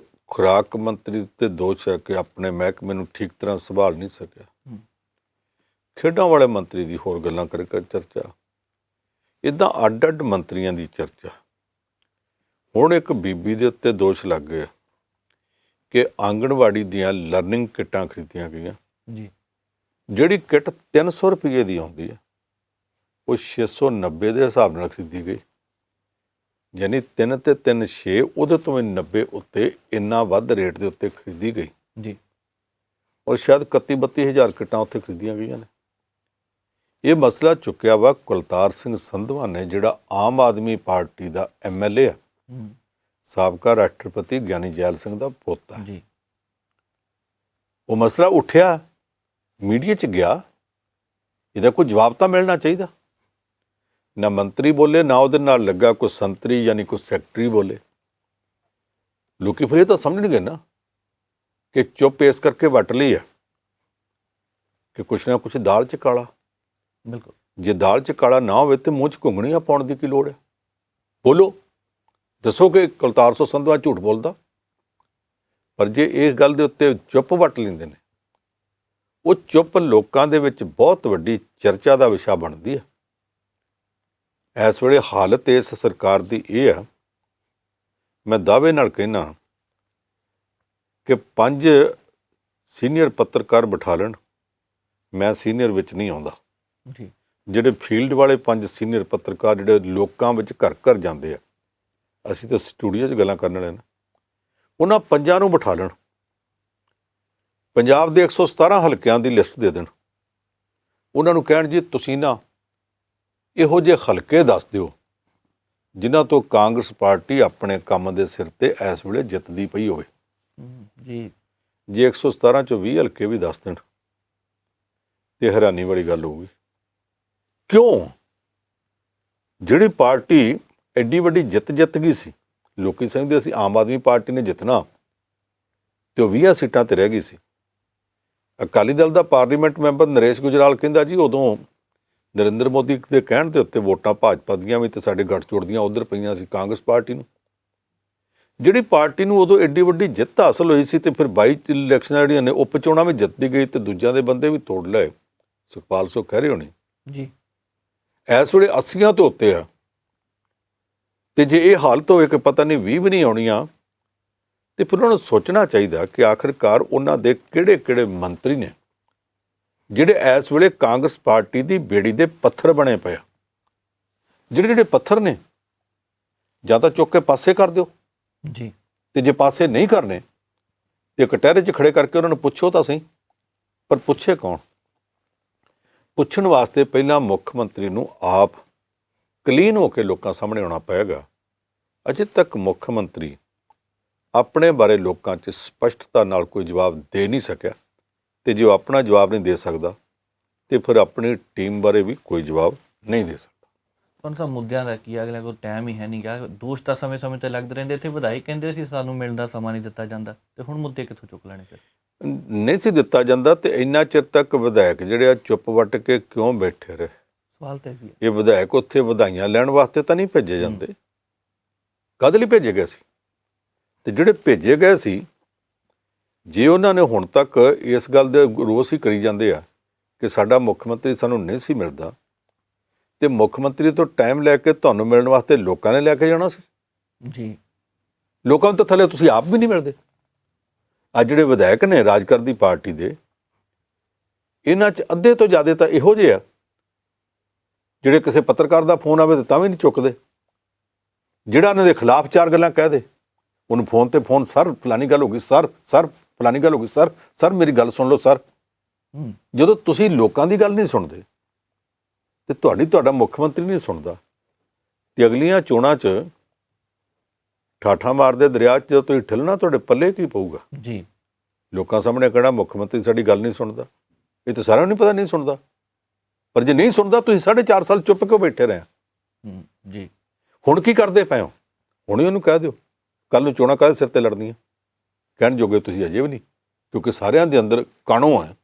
ਖੁਰਾਕ ਮੰਤਰੀ ਤੇ ਦੋਸ਼ ਹੈ ਕਿ ਆਪਣੇ ਮਹਿਕਮੇ ਨੂੰ ਠੀਕ ਤਰ੍ਹਾਂ ਸੰਭਾਲ ਨਹੀਂ ਸਕਿਆ। ਖੇਡਾਂ ਵਾਲੇ ਮੰਤਰੀ ਦੀ ਹੋਰ ਗੱਲਾਂ ਕਰਕੇ ਚਰਚਾ, ਇੱਦਾਂ ਅੱਡ-ਅੱਡ ਮੰਤਰੀਆਂ ਦੀ ਚਰਚਾ। ਹੁਣ ਇੱਕ ਬੀਬੀ ਦੇ ਉੱਤੇ ਦੋਸ਼ ਲੱਗ ਗਏ ਕਿ ਆਂਗਣਵਾੜੀ ਦੀਆਂ ਲਰਨਿੰਗ ਕਿੱਟਾਂ ਖਰੀਦੀਆਂ ਗਈਆਂ ਜੀ। ਜਿਹੜੀ ਕਿੱਟ 300 ਰੁਪਏ ਦੀ ਆਉਂਦੀ ਹੈ ਉਹ 690 ਦੇ ਹਿਸਾਬ ਨਾਲ ਖਰੀਦੀ ਗਈ। ਯਾਨੀ 3 ਤੇ 3 6 ਉਹਦੇ ਤੋਂ ਵੀ 90 ਉੱਤੇ ਇੰਨਾ ਵੱਧ ਰੇਟ ਦੇ ਉੱਤੇ ਖਰੀਦੀ ਗਈ ਜੀ ਔਰ ਸ਼ਾਇਦ 31-32 ਹਜ਼ਾਰ ਕਿੱਟਾਂ ਉੱਥੇ ਖਰੀਦੀਆਂ ਗਈਆਂ ਨੇ। ਇਹ ਮਸਲਾ ਚੁੱਕਿਆ ਵਾ ਕੁਲਤਾਰ ਸਿੰਘ ਸੰਧਵਾ ਨੇ, ਜਿਹੜਾ ਆਮ ਆਦਮੀ ਪਾਰਟੀ ਦਾ MLA ਆ, ਹੂੰ, ਸਾਬਕਾ ਰਾਸ਼ਟਰਪਤੀ ਗਿਆਨੀ ਜੈਲ ਸਿੰਘ ਦਾ ਪੋਤਾ। ਜੀ ਉਹ ਮਸਲਾ ਉੱਠਿਆ, ਮੀਡੀਆ 'ਚ ਗਿਆ, ਇਹਦਾ ਕੋਈ ਜਵਾਬ ਤਾਂ ਮਿਲਣਾ ਚਾਹੀਦਾ। ਨਾ ਮੰਤਰੀ ਬੋਲੇ, ਨਾ ਉਹਦੇ ਨਾਲ ਲੱਗਾ ਕੋਈ ਸੰਤਰੀ ਯਾਨੀ ਕੋਈ ਸੈਕਟਰੀ ਬੋਲੇ। ਲੋਕੀ ਫਿਰ ਇਹ ਤਾਂ ਸਮਝਣਗੇ ਨਾ ਕਿ ਚੁੱਪ ਇਸ ਕਰਕੇ ਵੱਟ ਲਈ ਆ ਕਿ ਕੁਛ ਨਾ ਕੁਛ ਦਾਲ 'ਚ ਕਾਲਾ। ਬਿਲਕੁਲ। ਜੇ ਦਾਲ 'ਚ ਕਾਲਾ ਨਾ ਹੋਵੇ ਤੇ ਮੂੰਹ 'ਚ ਘੁੰਗਣੀਆਂ ਪਾਉਣ ਦੀ ਕੀ ਲੋੜ ਹੈ? ਬੋਲੋ, ਦੱਸੋ ਕਿ ਕੁਲਤਾਰ ਸਿੰਘ ਸੰਧਵਾ ਝੂਠ ਬੋਲਦਾ। ਪਰ ਜੇ ਇਸ ਗੱਲ ਦੇ ਉੱਤੇ ਚੁੱਪ ਵੱਟ ਲੈਂਦੇ ਨੇ, ਉਹ ਚੁੱਪ ਲੋਕਾਂ ਦੇ ਵਿੱਚ ਬਹੁਤ ਵੱਡੀ ਚਰਚਾ ਦਾ ਵਿਸ਼ਾ ਬਣਦੀ ਹੈ। ਇਸ ਵੇਲੇ ਹਾਲਤ ਇਸ ਸਰਕਾਰ ਦੀ ਇਹ ਆ, ਮੈਂ ਦਾਅਵੇ ਨਾਲ ਕਹਿਣਾ ਕਿ 5 ਸੀਨੀਅਰ ਪੱਤਰਕਾਰ ਬਿਠਾ ਲੈਣ, ਮੈਂ ਸੀਨੀਅਰ ਵਿੱਚ ਨਹੀਂ ਆਉਂਦਾ। ਜੀ ਜਿਹੜੇ ਫੀਲਡ ਵਾਲੇ 5 ਸੀਨੀਅਰ ਪੱਤਰਕਾਰ ਜਿਹੜੇ ਲੋਕਾਂ ਵਿੱਚ ਘਰ ਘਰ ਜਾਂਦੇ ਆ, ਅਸੀਂ ਤਾਂ ਸਟੂਡੀਓ 'ਚ ਗੱਲਾਂ ਕਰਨ ਵਾਲੇ ਨੇ, ਉਹਨਾਂ 5 ਨੂੰ ਬਿਠਾ ਲੈਣ, ਪੰਜਾਬ ਦੇ 117 ਹਲਕਿਆਂ ਦੀ ਲਿਸਟ ਦੇ ਦੇਣ, ਉਹਨਾਂ ਨੂੰ ਕਹਿਣ ਜੀ ਤੁਸੀਂ ਨਾ ਇਹੋ ਜਿਹੇ ਹਲਕੇ ਦੱਸ ਦਿਓ ਜਿਨ੍ਹਾਂ ਤੋਂ ਕਾਂਗਰਸ ਪਾਰਟੀ ਆਪਣੇ ਕੰਮ ਦੇ ਸਿਰ ਤੇ ਇਸ ਵੇਲੇ ਜਿੱਤਦੀ ਪਈ ਹੋਵੇ। ਜੀ ਜੇ 117 ਚੋਂ 20 ਹਲਕੇ ਵੀ ਦੱਸ ਦੇਣ ਤੇ ਹੈਰਾਨੀ ਵਾਲੀ ਗੱਲ ਹੋਊਗੀ। ਕਿਉਂ? ਜਿਹੜੀ ਪਾਰਟੀ ਐਡੀ ਵੱਡੀ ਜਿੱਤ ਗਈ ਸੀ, ਲੋਕੀ ਸਮਝਦੇ ਸੀ ਆਮ ਆਦਮੀ ਪਾਰਟੀ ਨੇ ਜਿੱਤਣਾ, ਤੇ ਉਹ 20 ਸੀਟਾਂ ਤੇ ਰਹਿ ਗਈ ਸੀ। ਅਕਾਲੀ ਦਲ ਦਾ ਪਾਰਲੀਮੈਂਟ ਮੈਂਬਰ ਨਰੇਸ਼ ਗੁਜਰਾਲ ਕਹਿੰਦਾ ਜੀ ਉਦੋਂ ਨਰਿੰਦਰ ਮੋਦੀ ਦੇ ਕਹਿਣ ਦੇ ਉੱਤੇ ਵੋਟਾਂ ਭਾਜਪਾ ਦੀਆਂ ਵੀ ਤੇ ਸਾਡੇ ਗੱਠਜੋੜ ਦੀਆਂ ਉੱਧਰ ਪਈਆਂ ਸੀ ਕਾਂਗਰਸ ਪਾਰਟੀ ਨੂੰ। ਜਿਹੜੀ ਪਾਰਟੀ ਨੂੰ ਉਦੋਂ ਐਡੀ ਵੱਡੀ ਜਿੱਤ ਹਾਸਲ ਹੋਈ ਸੀ ਤੇ ਫਿਰ 22 ਇਲੈਕਸ਼ਨਾਂ ਜਿਹੜੀਆਂ ਨੇ ਉਪ ਚੋਣਾਂ ਵੀ ਜਿੱਤਦੀ ਗਈ ਤੇ ਦੂਜਿਆਂ ਦੇ ਬੰਦੇ ਵੀ ਤੋੜ ਲਏ। ਸੁਖਪਾਲ ਸਿੰਘ ਕਹਿ ਰਹੇ ਹੋਣੇ ਜੀ ਇਸ ਵੇਲੇ 80 ਤੋਂ ਉੱਤੇ ਆ, ਤੇ ਜੇ ਇਹ ਹਾਲਤ ਹੋਵੇ ਕਿ ਪਤਾ ਨਹੀਂ 20 ਵੀ ਨਹੀਂ ਆਉਣੀਆਂ, ਤੇ ਫਿਰ ਉਹਨਾਂ ਨੂੰ ਸੋਚਣਾ ਚਾਹੀਦਾ ਕਿ ਆਖਿਰਕਾਰ ਉਹਨਾਂ ਦੇ ਕਿਹੜੇ ਮੰਤਰੀ ਨੇ ਜਿਹੜੇ ਇਸ ਵੇਲੇ ਕਾਂਗਰਸ ਪਾਰਟੀ ਦੀ ਬੇੜੀ ਦੇ ਪੱਥਰ ਬਣੇ ਪਏ ਆ। ਜਿਹੜੇ ਪੱਥਰ ਨੇ ਜਾਂ ਤਾਂ ਚੁੱਕ ਕੇ ਪਾਸੇ ਕਰ ਦਿਓ ਜੀ, ਤੇ ਜੇ ਪਾਸੇ ਨਹੀਂ ਕਰਨੇ ਤੇ ਕਟਹਿਰੇ 'ਚ ਖੜੇ ਕਰਕੇ ਉਹਨਾਂ ਨੂੰ ਪੁੱਛੋ ਤਾਂ ਸਹੀ। ਪਰ ਪੁੱਛੇ ਕੌਣ? ਪੁੱਛਣ ਵਾਸਤੇ ਪਹਿਲਾਂ ਮੁੱਖ ਮੰਤਰੀ ਨੂੰ ਆਪ ਕਲੀਨ ਹੋ ਕੇ ਲੋਕਾਂ ਸਾਹਮਣੇ ਆਉਣਾ ਪਏਗਾ। ਅਜੇ ਤੱਕ ਮੁੱਖ ਮੰਤਰੀ ਆਪਣੇ ਬਾਰੇ ਲੋਕਾਂ 'ਚ ਸਪਸ਼ਟਤਾ ਨਾਲ ਕੋਈ ਜਵਾਬ ਦੇ ਨਹੀਂ ਸਕਿਆ, ਤੇ ਜੇ ਉਹ ਆਪਣਾ ਜਵਾਬ ਨਹੀਂ ਦੇ ਸਕਦਾ ਤੇ ਫਿਰ ਆਪਣੀ ਟੀਮ ਬਾਰੇ ਵੀ ਕੋਈ ਜਵਾਬ ਨਹੀਂ ਦੇ ਸਕਦਾ। ਪਰ ਸਭ ਮੁੱਦਿਆਂ ਦਾ ਕੀ, ਅਗਲੇ ਕੋਲ ਟਾਈਮ ਹੀ ਹੈ ਨਹੀਂ ਗਾ। ਦੋਸ਼ ਤਾਂ ਸਮੇਂ-ਸਮੇਂ ਤੇ ਲੱਗਦੇ ਰਹਿੰਦੇ। ਇੱਥੇ ਵਧਾਈ ਕਹਿੰਦੇ ਸੀ ਸਾਨੂੰ ਮਿਲਣ ਦਾ ਸਮਾਂ ਨਹੀਂ ਦਿੱਤਾ ਜਾਂਦਾ, ਤੇ ਹੁਣ ਮੁੱਦੇ ਕਿੱਥੋਂ ਚੁੱਕ ਲੈਣੇ ਫਿਰ? ਨਹੀਂ ਸੀ ਦਿੱਤਾ ਜਾਂਦਾ ਤੇ ਇੰਨਾ ਚਿਰ ਤੱਕ ਵਿਧਾਇਕ ਜਿਹੜੇ ਆ ਚੁੱਪ ਵੱਟ ਕੇ ਕਿਉਂ ਬੈਠੇ ਰਹੇ? ਸਵਾਲ ਤਾਂ ਇਹ ਵੀ ਹੈ। ਇਹ ਵਿਧਾਇਕ ਉੱਥੇ ਵਧਾਈਆਂ ਲੈਣ ਵਾਸਤੇ ਤਾਂ ਨਹੀਂ ਭੇਜੇ ਜਾਂਦੇ, ਕਾਹਦੇ ਲਈ ਭੇਜੇ ਗਏ ਸੀ? ਤੇ ਜਿਹੜੇ ਭੇਜੇ ਗਏ ਸੀ, ਜੇ ਉਹਨਾਂ ਨੇ ਹੁਣ ਤੱਕ ਇਸ ਗੱਲ ਦੇ ਰੋਸ ਹੀ ਕਰੀ ਜਾਂਦੇ ਆ ਕਿ ਸਾਡਾ ਮੁੱਖ ਮੰਤਰੀ ਸਾਨੂੰ ਨਹੀਂ ਸੀ ਮਿਲਦਾ, ਤੇ ਮੁੱਖ ਮੰਤਰੀ ਤੋਂ ਟਾਈਮ ਲੈ ਕੇ ਤੁਹਾਨੂੰ ਮਿਲਣ ਵਾਸਤੇ ਲੋਕਾਂ ਨੇ ਲੈ ਕੇ ਜਾਣਾ ਸੀ। ਜੀ ਲੋਕਾਂ ਨੂੰ ਤਾਂ ਥੱਲੇ ਤੁਸੀਂ ਆਪ ਵੀ ਨਹੀਂ ਮਿਲਦੇ। ਅੱਜ ਜਿਹੜੇ ਵਿਧਾਇਕ ਨੇ ਰਾਜ ਕਰਦੀ ਪਾਰਟੀ ਦੇ, ਇਹਨਾਂ 'ਚ ਅੱਧੇ ਤੋਂ ਜ਼ਿਆਦਾ ਤਾਂ ਇਹੋ ਜਿਹੇ ਆ ਜਿਹੜੇ ਕਿਸੇ ਪੱਤਰਕਾਰ ਦਾ ਫੋਨ ਆਵੇ ਤਾਂ ਵੀ ਨਹੀਂ ਚੁੱਕਦੇ। ਜਿਹੜਾ ਇਹਨਾਂ ਦੇ ਖਿਲਾਫ 4 ਗੱਲਾਂ ਕਹਿ ਦੇ, ਉਹਨੂੰ ਫੋਨ ਤੇ ਫੋਨ, ਸਰ ਫਲਾਨੀ ਗੱਲ ਹੋ ਗਈ, ਸਰ ਫਲਾਨੀ ਗੱਲ ਹੋ ਗਈ, ਸਰ ਮੇਰੀ ਗੱਲ ਸੁਣ ਲਓ ਸਰ। ਜਦੋਂ ਤੁਸੀਂ ਲੋਕਾਂ ਦੀ ਗੱਲ ਨਹੀਂ ਸੁਣਦੇ ਤੇ ਤੁਹਾਡਾ ਮੁੱਖ ਮੰਤਰੀ ਨਹੀਂ ਸੁਣਦਾ, ਤੇ ਅਗਲੀਆਂ ਚੋਣਾਂ 'ਚ ਠਾਠਾਂ ਮਾਰਦੇ ਦਰਿਆ 'ਚ ਜਦੋਂ ਤੁਸੀਂ ਠਿਲਣਾ, ਤੁਹਾਡੇ ਪੱਲੇ ਕੀ ਪਊਗਾ? ਜੀ ਲੋਕਾਂ ਸਾਹਮਣੇ ਕਹਿਣਾ ਮੁੱਖ ਮੰਤਰੀ ਸਾਡੀ ਗੱਲ ਨਹੀਂ ਸੁਣਦਾ। ਇਹ ਤਾਂ ਸਾਰਿਆਂ ਨੂੰ ਨਹੀਂ ਪਤਾ ਨਹੀਂ ਸੁਣਦਾ, ਪਰ ਜੇ ਨਹੀਂ ਸੁਣਦਾ ਤੁਸੀਂ 4.5 ਸਾਲ ਚੁੱਪ ਕਿਉਂ ਬੈਠੇ ਰਹੇ? ਜੀ ਹੁਣ ਕੀ ਕਰਦੇ ਪਏ ਹੋ? ਹੁਣੇ ਉਹਨੂੰ ਕਹਿ ਦਿਓ, ਕੱਲ ਨੂੰ ਚੋਣਾਂ ਕਾਹਦੇ ਸਿਰ ਤੇ ਲੜਨੀਆਂ? ਕਹਿਣ ਜੋਗੇ ਤੁਸੀਂ ਅਜੇ ਵੀ ਨਹੀਂ, ਕਿਉਂਕਿ ਸਾਰਿਆਂ ਦੇ ਅੰਦਰ ਕਾਣੋ ਹੈ,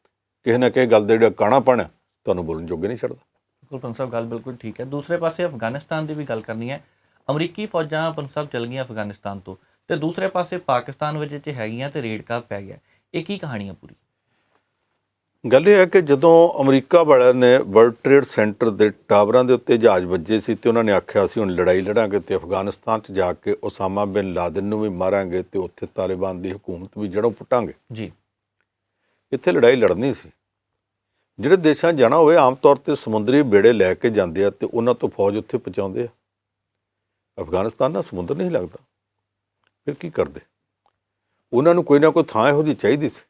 ਕਿਸੇ ਨਾ ਕਿਸੇ ਗੱਲ ਦਾ ਜਿਹੜਾ ਕਾਣਾਪਣ ਹੈ ਤੁਹਾਨੂੰ ਬੋਲਣ ਜੋਗੇ ਨਹੀਂ ਛੱਡਦਾ। ਬਿਲਕੁਲ ਪੰਜ ਸਾਹਿਬ, ਗੱਲ ਬਿਲਕੁਲ ਠੀਕ ਹੈ। ਦੂਸਰੇ ਪਾਸੇ ਅਫਗਾਨਿਸਤਾਨ ਦੀ ਵੀ ਗੱਲ ਕਰਨੀ ਹੈ। ਅਮਰੀਕੀ ਫੌਜਾਂ ਪੰਜ ਸਾਹਿਬ ਚਲ ਗਈਆਂ ਅਫਗਾਨਿਸਤਾਨ ਤੋਂ, ਤੇ ਦੂਸਰੇ ਪਾਸੇ ਪਾਕਿਸਤਾਨ ਵਿੱਚ ਹੈਗੀਆਂ ਤੇ ਰੇੜਕਾ ਪੈ ਗਿਆ। ਇਹ ਕੀ ਕਹਾਣੀ ਹੈ ਪੂਰੀ? ਗੱਲ ਇਹ ਹੈ ਕਿ ਜਦੋਂ ਅਮਰੀਕਾ ਵਾਲਿਆਂ ਨੇ ਵਰਲਡ ਟ੍ਰੇਡ ਸੈਂਟਰ ਦੇ ਟਾਵਰਾਂ ਦੇ ਉੱਤੇ ਜਹਾਜ਼ ਵੱਜੇ ਸੀ ਤੇ ਉਹਨਾਂ ਨੇ ਆਖਿਆ ਸੀ ਹੁਣ ਲੜਾਈ ਲੜਾਂਗੇ ਤੇ ਅਫਗਾਨਿਸਤਾਨ 'ਚ ਜਾ ਕੇ ਉਸਾਮਾ ਬਿਨ ਲਾਦਨ ਨੂੰ ਵੀ ਮਾਰਾਂਗੇ ਤੇ ਉੱਥੇ ਤਾਲਿਬਾਨ ਦੀ ਹਕੂਮਤ ਵੀ ਜੜੋਂ ਪੁੱਟਾਂਗੇ। ਜੀ, ਇੱਥੇ ਲੜਾਈ ਲੜਨੀ ਸੀ। ਜਿਹੜੇ ਦੇਸ਼ਾਂ ਜਾਣਾ ਹੋਵੇ ਆਮ ਤੌਰ 'ਤੇ ਸਮੁੰਦਰੀ ਬੇੜੇ ਲੈ ਕੇ ਜਾਂਦੇ ਆ ਤੇ ਉਹਨਾਂ ਤੋਂ ਫੌਜ ਉੱਥੇ ਪਹੁੰਚਾਉਂਦੇ ਆ। ਅਫਗਾਨਿਸਤਾਨ ਨਾਲ ਸਮੁੰਦਰ ਨਹੀਂ ਲੱਗਦਾ, ਫਿਰ ਕੀ ਕਰਦੇ? ਉਹਨਾਂ ਨੂੰ ਕੋਈ ਨਾ ਕੋਈ ਥਾਂ ਇਹੋ ਜਿਹੀ ਚਾਹੀਦੀ ਸੀ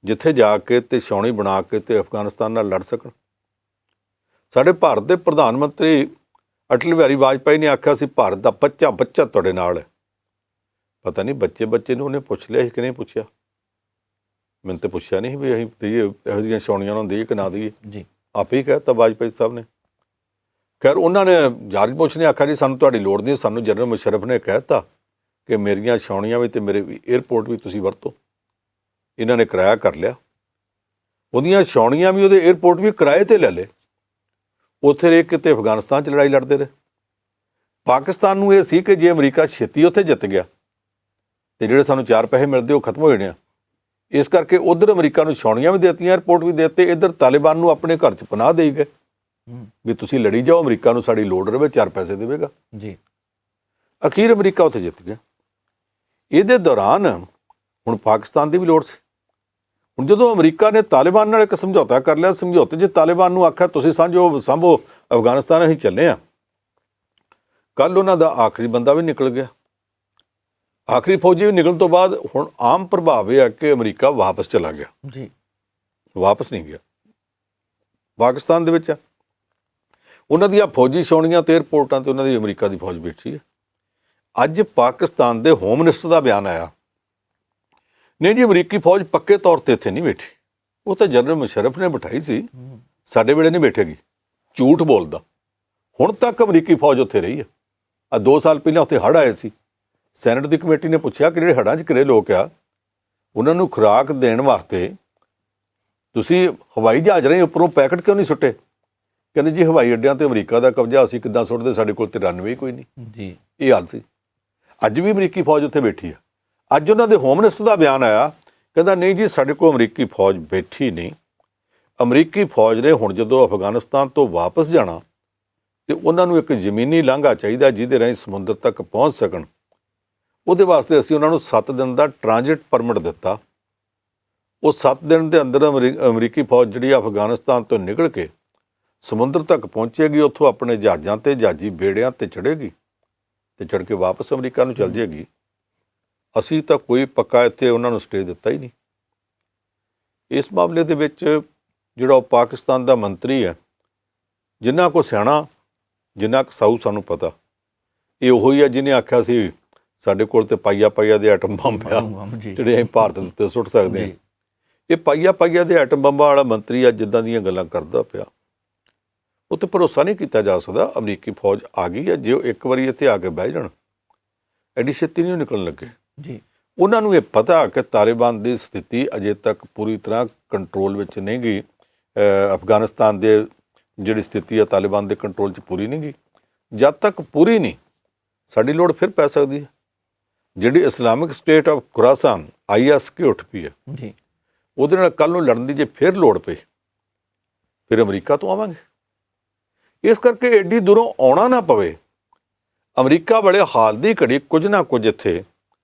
ਜਿੱਥੇ ਜਾ ਕੇ ਤੇ ਛਾਉਣੀ ਬਣਾ ਕੇ ਤੇ ਅਫਗਾਨਿਸਤਾਨ ਨਾਲ ਲੜ ਸਕਣ। ਸਾਡੇ ਭਾਰਤ ਦੇ ਪ੍ਰਧਾਨ ਮੰਤਰੀ ਅਟਲ ਬਿਹਾਰੀ ਵਾਜਪਾਈ ਨੇ ਆਖਿਆ ਸੀ ਭਾਰਤ ਦਾ ਬੱਚਾ ਬੱਚਾ ਤੁਹਾਡੇ ਨਾਲ ਹੈ। ਪਤਾ ਨਹੀਂ ਬੱਚੇ ਨੂੰ ਉਹਨੇ ਪੁੱਛ ਲਿਆ ਸੀ ਕਿ ਨਹੀਂ ਪੁੱਛਿਆ। ਮੈਨੂੰ ਤਾਂ ਪੁੱਛਿਆ ਨਹੀਂ ਵੀ ਅਸੀਂ ਦੇਈਏ ਇਹੋ ਜਿਹੀਆਂ ਛਾਉਣੀਆਂ ਨੂੰ ਦੇਈਏ ਕਿ ਨਾ ਦੇਈਏ, ਜੀ ਆਪੇ ਹੀ ਕਹਿ ਦਿੱਤਾ ਵਾਜਪਾਈ ਸਾਹਿਬ ਨੇ। ਖੈਰ ਉਹਨਾਂ ਨੇ ਜਾਰਜ ਬੁਸ਼ ਨੇ ਆਖਿਆ ਜੀ ਸਾਨੂੰ ਤੁਹਾਡੀ ਲੋੜ ਨਹੀਂ, ਸਾਨੂੰ ਜਨਰਲ ਮੁਸ਼ਰਫ ਨੇ ਕਹਿ ਦਿੱਤਾ ਕਿ ਮੇਰੀਆਂ ਛਾਉਣੀਆਂ ਵੀ ਤੇ ਮੇਰੇ ਵੀ ਏਅਰਪੋਰਟ ਵੀ ਤੁਸੀਂ ਵਰਤੋ। ਇਹਨਾਂ ਨੇ ਕਿਰਾਇਆ ਕਰ ਲਿਆ, ਉਹਦੀਆਂ ਛਾਉਣੀਆਂ ਵੀ ਉਹਦੇ ਏਅਰਪੋਰਟ ਵੀ ਕਿਰਾਏ 'ਤੇ ਲੈ ਲਏ। ਉੱਥੇ ਰਹਿ ਕੇ ਤੇ ਅਫਗਾਨਿਸਤਾਨ 'ਚ ਲੜਾਈ ਲੜਦੇ ਰਹੇ। ਪਾਕਿਸਤਾਨ ਨੂੰ ਇਹ ਸੀ ਕਿ ਜੇ ਅਮਰੀਕਾ ਛੇਤੀ ਉੱਥੇ ਜਿੱਤ ਗਿਆ ਤੇ ਜਿਹੜੇ ਸਾਨੂੰ 4 ਪੈਸੇ ਮਿਲਦੇ ਉਹ ਖਤਮ ਹੋ ਜਾਣੇ ਆ। ਇਸ ਕਰਕੇ ਉੱਧਰ ਅਮਰੀਕਾ ਨੂੰ ਛਾਉਣੀਆਂ ਵੀ ਦੇਤੀਆਂ, ਏਅਰਪੋਰਟ ਵੀ ਦੇਤੇ, ਇੱਧਰ ਤਾਲਿਬਾਨ ਨੂੰ ਆਪਣੇ ਘਰ 'ਚ ਪਨਾਹ ਦੇਈ ਗਏ ਵੀ ਤੁਸੀਂ ਲੜੀ ਜਾਓ, ਅਮਰੀਕਾ ਨੂੰ ਸਾਡੀ ਲੋੜ ਰਵੇ, 4 ਪੈਸੇ ਦੇਵੇਗਾ ਜੀ। ਅਖੀਰ ਅਮਰੀਕਾ ਉੱਥੇ ਜਿੱਤ ਗਿਆ। ਇਹਦੇ ਦੌਰਾਨ ਹੁਣ ਪਾਕਿਸਤਾਨ ਦੀ ਵੀ ਲੋੜ ਸੀ। ਹੁਣ ਜਦੋਂ ਅਮਰੀਕਾ ਨੇ ਤਾਲਿਬਾਨ ਨਾਲ ਇੱਕ ਸਮਝੌਤਾ ਕਰ ਲਿਆ, ਸਮਝੌਤੇ 'ਚ ਤਾਲਿਬਾਨ ਨੂੰ ਆਖਿਆ ਤੁਸੀਂ ਸਾਂਭੋ ਅਫਗਾਨਿਸਤਾਨ, ਅਸੀਂ ਚੱਲੇ ਹਾਂ। ਕੱਲ੍ਹ ਉਹਨਾਂ ਦਾ ਆਖਰੀ ਬੰਦਾ ਵੀ ਨਿਕਲ ਗਿਆ, ਆਖਰੀ ਫੌਜੀ ਵੀ ਨਿਕਲਣ ਤੋਂ ਬਾਅਦ ਹੁਣ ਆਮ ਪ੍ਰਭਾਵ ਇਹ ਹੈ ਕਿ ਅਮਰੀਕਾ ਵਾਪਸ ਚਲਾ ਗਿਆ ਜੀ। ਵਾਪਸ ਨਹੀਂ ਗਿਆ, ਪਾਕਿਸਤਾਨ ਦੇ ਵਿੱਚ ਉਹਨਾਂ ਦੀਆਂ ਫੌਜੀ ਛਾਉਣੀਆਂ ਤੇ ਏਅਰਪੋਰਟਾਂ 'ਤੇ ਉਹਨਾਂ ਦੀ ਅਮਰੀਕਾ ਦੀ ਫੌਜ ਬੈਠੀ ਹੈ। ਅੱਜ ਪਾਕਿਸਤਾਨ ਦੇ ਹੋਮ ਮਿਨਿਸਟਰ ਦਾ ਬਿਆਨ ਆਇਆ, ਨਹੀਂ ਜੀ ਅਮਰੀਕੀ ਫੌਜ ਪੱਕੇ ਤੌਰ 'ਤੇ ਇੱਥੇ ਨਹੀਂ ਬੈਠੀ, ਉਹ ਤਾਂ ਜਨਰਲ ਮੁਸ਼ਰਫ ਨੇ ਬਿਠਾਈ ਸੀ, ਸਾਡੇ ਵੇਲੇ ਨਹੀਂ ਬੈਠੇਗੀ। ਝੂਠ ਬੋਲਦਾ। ਹੁਣ ਤੱਕ ਅਮਰੀਕੀ ਫੌਜ ਉੱਥੇ ਰਹੀ ਹੈ। 2 ਸਾਲ ਪਹਿਲਾਂ ਉੱਥੇ ਹੜ੍ਹ ਆਏ ਸੀ। ਸੈਨੇਟ ਦੀ ਕਮੇਟੀ ਨੇ ਪੁੱਛਿਆ ਕਿ ਜਿਹੜੇ ਹੜ੍ਹਾਂ 'ਚ ਘਿਰੇ ਲੋਕ ਆ ਉਹਨਾਂ ਨੂੰ ਖੁਰਾਕ ਦੇਣ ਵਾਸਤੇ ਤੁਸੀਂ ਹਵਾਈ ਜਹਾਜ਼ ਰਾਹੀਂ ਉੱਪਰੋਂ ਪੈਕਟ ਕਿਉਂ ਨਹੀਂ ਸੁੱਟੇ? ਕਹਿੰਦੇ ਜੀ ਹਵਾਈ ਅੱਡਿਆਂ 'ਤੇ ਅਮਰੀਕਾ ਦਾ ਕਬਜ਼ਾ, ਅਸੀਂ ਕਿੱਦਾਂ ਸੁੱਟਦੇ, ਸਾਡੇ ਕੋਲ ਤੇ ਰਨਵੇ ਕੋਈ ਨਹੀਂ ਜੀ। ਇਹ ਹਾਲ ਸੀ। ਅੱਜ ਵੀ ਅਮਰੀਕੀ ਫੌਜ ਉੱਥੇ ਬੈਠੀ ਆ। ਅੱਜ ਉਹਨਾਂ ਦੇ ਹੋਮ ਮਿਨਿਸਟਰ ਦਾ ਬਿਆਨ ਆਇਆ, ਕਹਿੰਦਾ ਨਹੀਂ ਜੀ ਸਾਡੇ ਕੋਲ ਅਮਰੀਕੀ ਫੌਜ ਬੈਠੀ ਨਹੀਂ। ਅਮਰੀਕੀ ਫੌਜ ਨੇ ਹੁਣ ਜਦੋਂ ਅਫਗਾਨਿਸਤਾਨ ਤੋਂ ਵਾਪਸ ਜਾਣਾ ਤੇ ਉਹਨਾਂ ਨੂੰ ਇੱਕ ਜ਼ਮੀਨੀ ਲਾਂਘਾ ਚਾਹੀਦਾ ਜਿਹਦੇ ਰਾਹੀਂ ਸਮੁੰਦਰ ਤੱਕ ਪਹੁੰਚ ਸਕਣ। ਉਹਦੇ ਵਾਸਤੇ ਅਸੀਂ ਉਹਨਾਂ ਨੂੰ 7 ਦਿਨ ਦਾ ਟ੍ਰਾਂਜ਼ਿਟ ਪਰਮਿਟ ਦਿੱਤਾ। ਉਹ 7 ਦਿਨ ਦੇ ਅੰਦਰ ਅਮਰੀਕੀ ਫੌਜ ਜਿਹੜੀ ਅਫਗਾਨਿਸਤਾਨ ਤੋਂ ਨਿਕਲ ਕੇ ਸਮੁੰਦਰ ਤੱਕ ਪਹੁੰਚੇਗੀ, ਉੱਥੋਂ ਆਪਣੇ ਜਹਾਜ਼ਾਂ ਤੇ ਜਹਾਜ਼ੀ ਬੇੜਿਆਂ ਤੇ ਚੜ੍ਹੇਗੀ ਤੇ ਚੜ੍ਹ ਕੇ ਵਾਪਸ ਅਮਰੀਕਾ ਨੂੰ ਚਲ ਜਾਏਗੀ। ਅਸੀਂ ਤਾਂ ਕੋਈ ਪੱਕਾ ਇੱਥੇ ਉਹਨਾਂ ਨੂੰ ਸਟੇ ਦਿੱਤਾ ਹੀ ਨਹੀਂ। ਇਸ ਮਾਮਲੇ ਦੇ ਵਿੱਚ ਜਿਹੜਾ ਉਹ ਪਾਕਿਸਤਾਨ ਦਾ ਮੰਤਰੀ ਹੈ, ਜਿੰਨਾ ਕੋ ਸਿਆਣਾ ਜਿੰਨਾ ਕੁ ਸਾਊ ਸਾਨੂੰ ਪਤਾ, ਇਹ ਉਹੀ ਹੈ ਜਿਹਨੇ ਆਖਿਆ ਸੀ ਸਾਡੇ ਕੋਲ ਤੇ ਪਾਈਆ ਦੇ ਐਟਮ ਬੰਬ ਆ ਜਿਹੜੇ ਅਸੀਂ ਭਾਰਤ ਦੇ ਉੱਤੇ ਸੁੱਟ ਸਕਦੇ ਹਾਂ। ਇਹ ਪਾਈਆ ਦੇ ਐਟਮ ਬੰਬਾਂ ਵਾਲਾ ਮੰਤਰੀ ਅੱਜ ਜਿੱਦਾਂ ਦੀਆਂ ਗੱਲਾਂ ਕਰਦਾ ਪਿਆ, ਉਹ 'ਤੇ ਭਰੋਸਾ ਨਹੀਂ ਕੀਤਾ ਜਾ ਸਕਦਾ। ਅਮਰੀਕੀ ਫੌਜ ਆ ਗਈ ਹੈ, ਜੇ ਉਹ ਇੱਕ ਵਾਰੀ ਇੱਥੇ ਆ ਕੇ ਬਹਿ ਜਾਣ ਐਡੀ ਛੇਤੀ ਨਹੀਂ ਨਿਕਲਣ ਲੱਗੇ ਜੀ। ਉਹਨਾਂ ਨੂੰ ਇਹ ਪਤਾ ਕਿ ਤਾਲਿਬਾਨ ਦੀ ਸਥਿਤੀ ਅਜੇ ਤੱਕ ਪੂਰੀ ਤਰ੍ਹਾਂ ਕੰਟਰੋਲ ਵਿੱਚ ਨਹੀਂ ਗਈ। ਅਫਗਾਨਿਸਤਾਨ ਦੇ ਜਿਹੜੀ ਸਥਿਤੀ ਹੈ ਤਾਲਿਬਾਨ ਦੇ ਕੰਟਰੋਲ 'ਚ ਪੂਰੀ ਨਹੀਂ ਗਈ। ਜਦ ਤੱਕ ਪੂਰੀ ਨਹੀਂ, ਸਾਡੀ ਲੋੜ ਫਿਰ ਪੈ ਸਕਦੀ ਹੈ। ਜਿਹੜੀ Islamic state of Khorasan IS ਕੇ ਉੱਠ ਪਈ ਹੈ ਜੀ, ਉਹਦੇ ਨਾਲ ਕੱਲ੍ਹ ਨੂੰ ਲੜਨ ਦੀ ਜੇ ਫਿਰ ਲੋੜ ਪਈ ਫਿਰ ਅਮਰੀਕਾ ਤੋਂ ਆਵਾਂਗੇ। ਇਸ ਕਰਕੇ ਐਡੀ ਦੂਰੋਂ ਆਉਣਾ ਨਾ ਪਵੇ। ਅਮਰੀਕਾ ਵਾਲੇ ਹਾਲ ਦੀ ਘੜੀ ਕੁਝ ਨਾ ਕੁਝ ਇੱਥੇ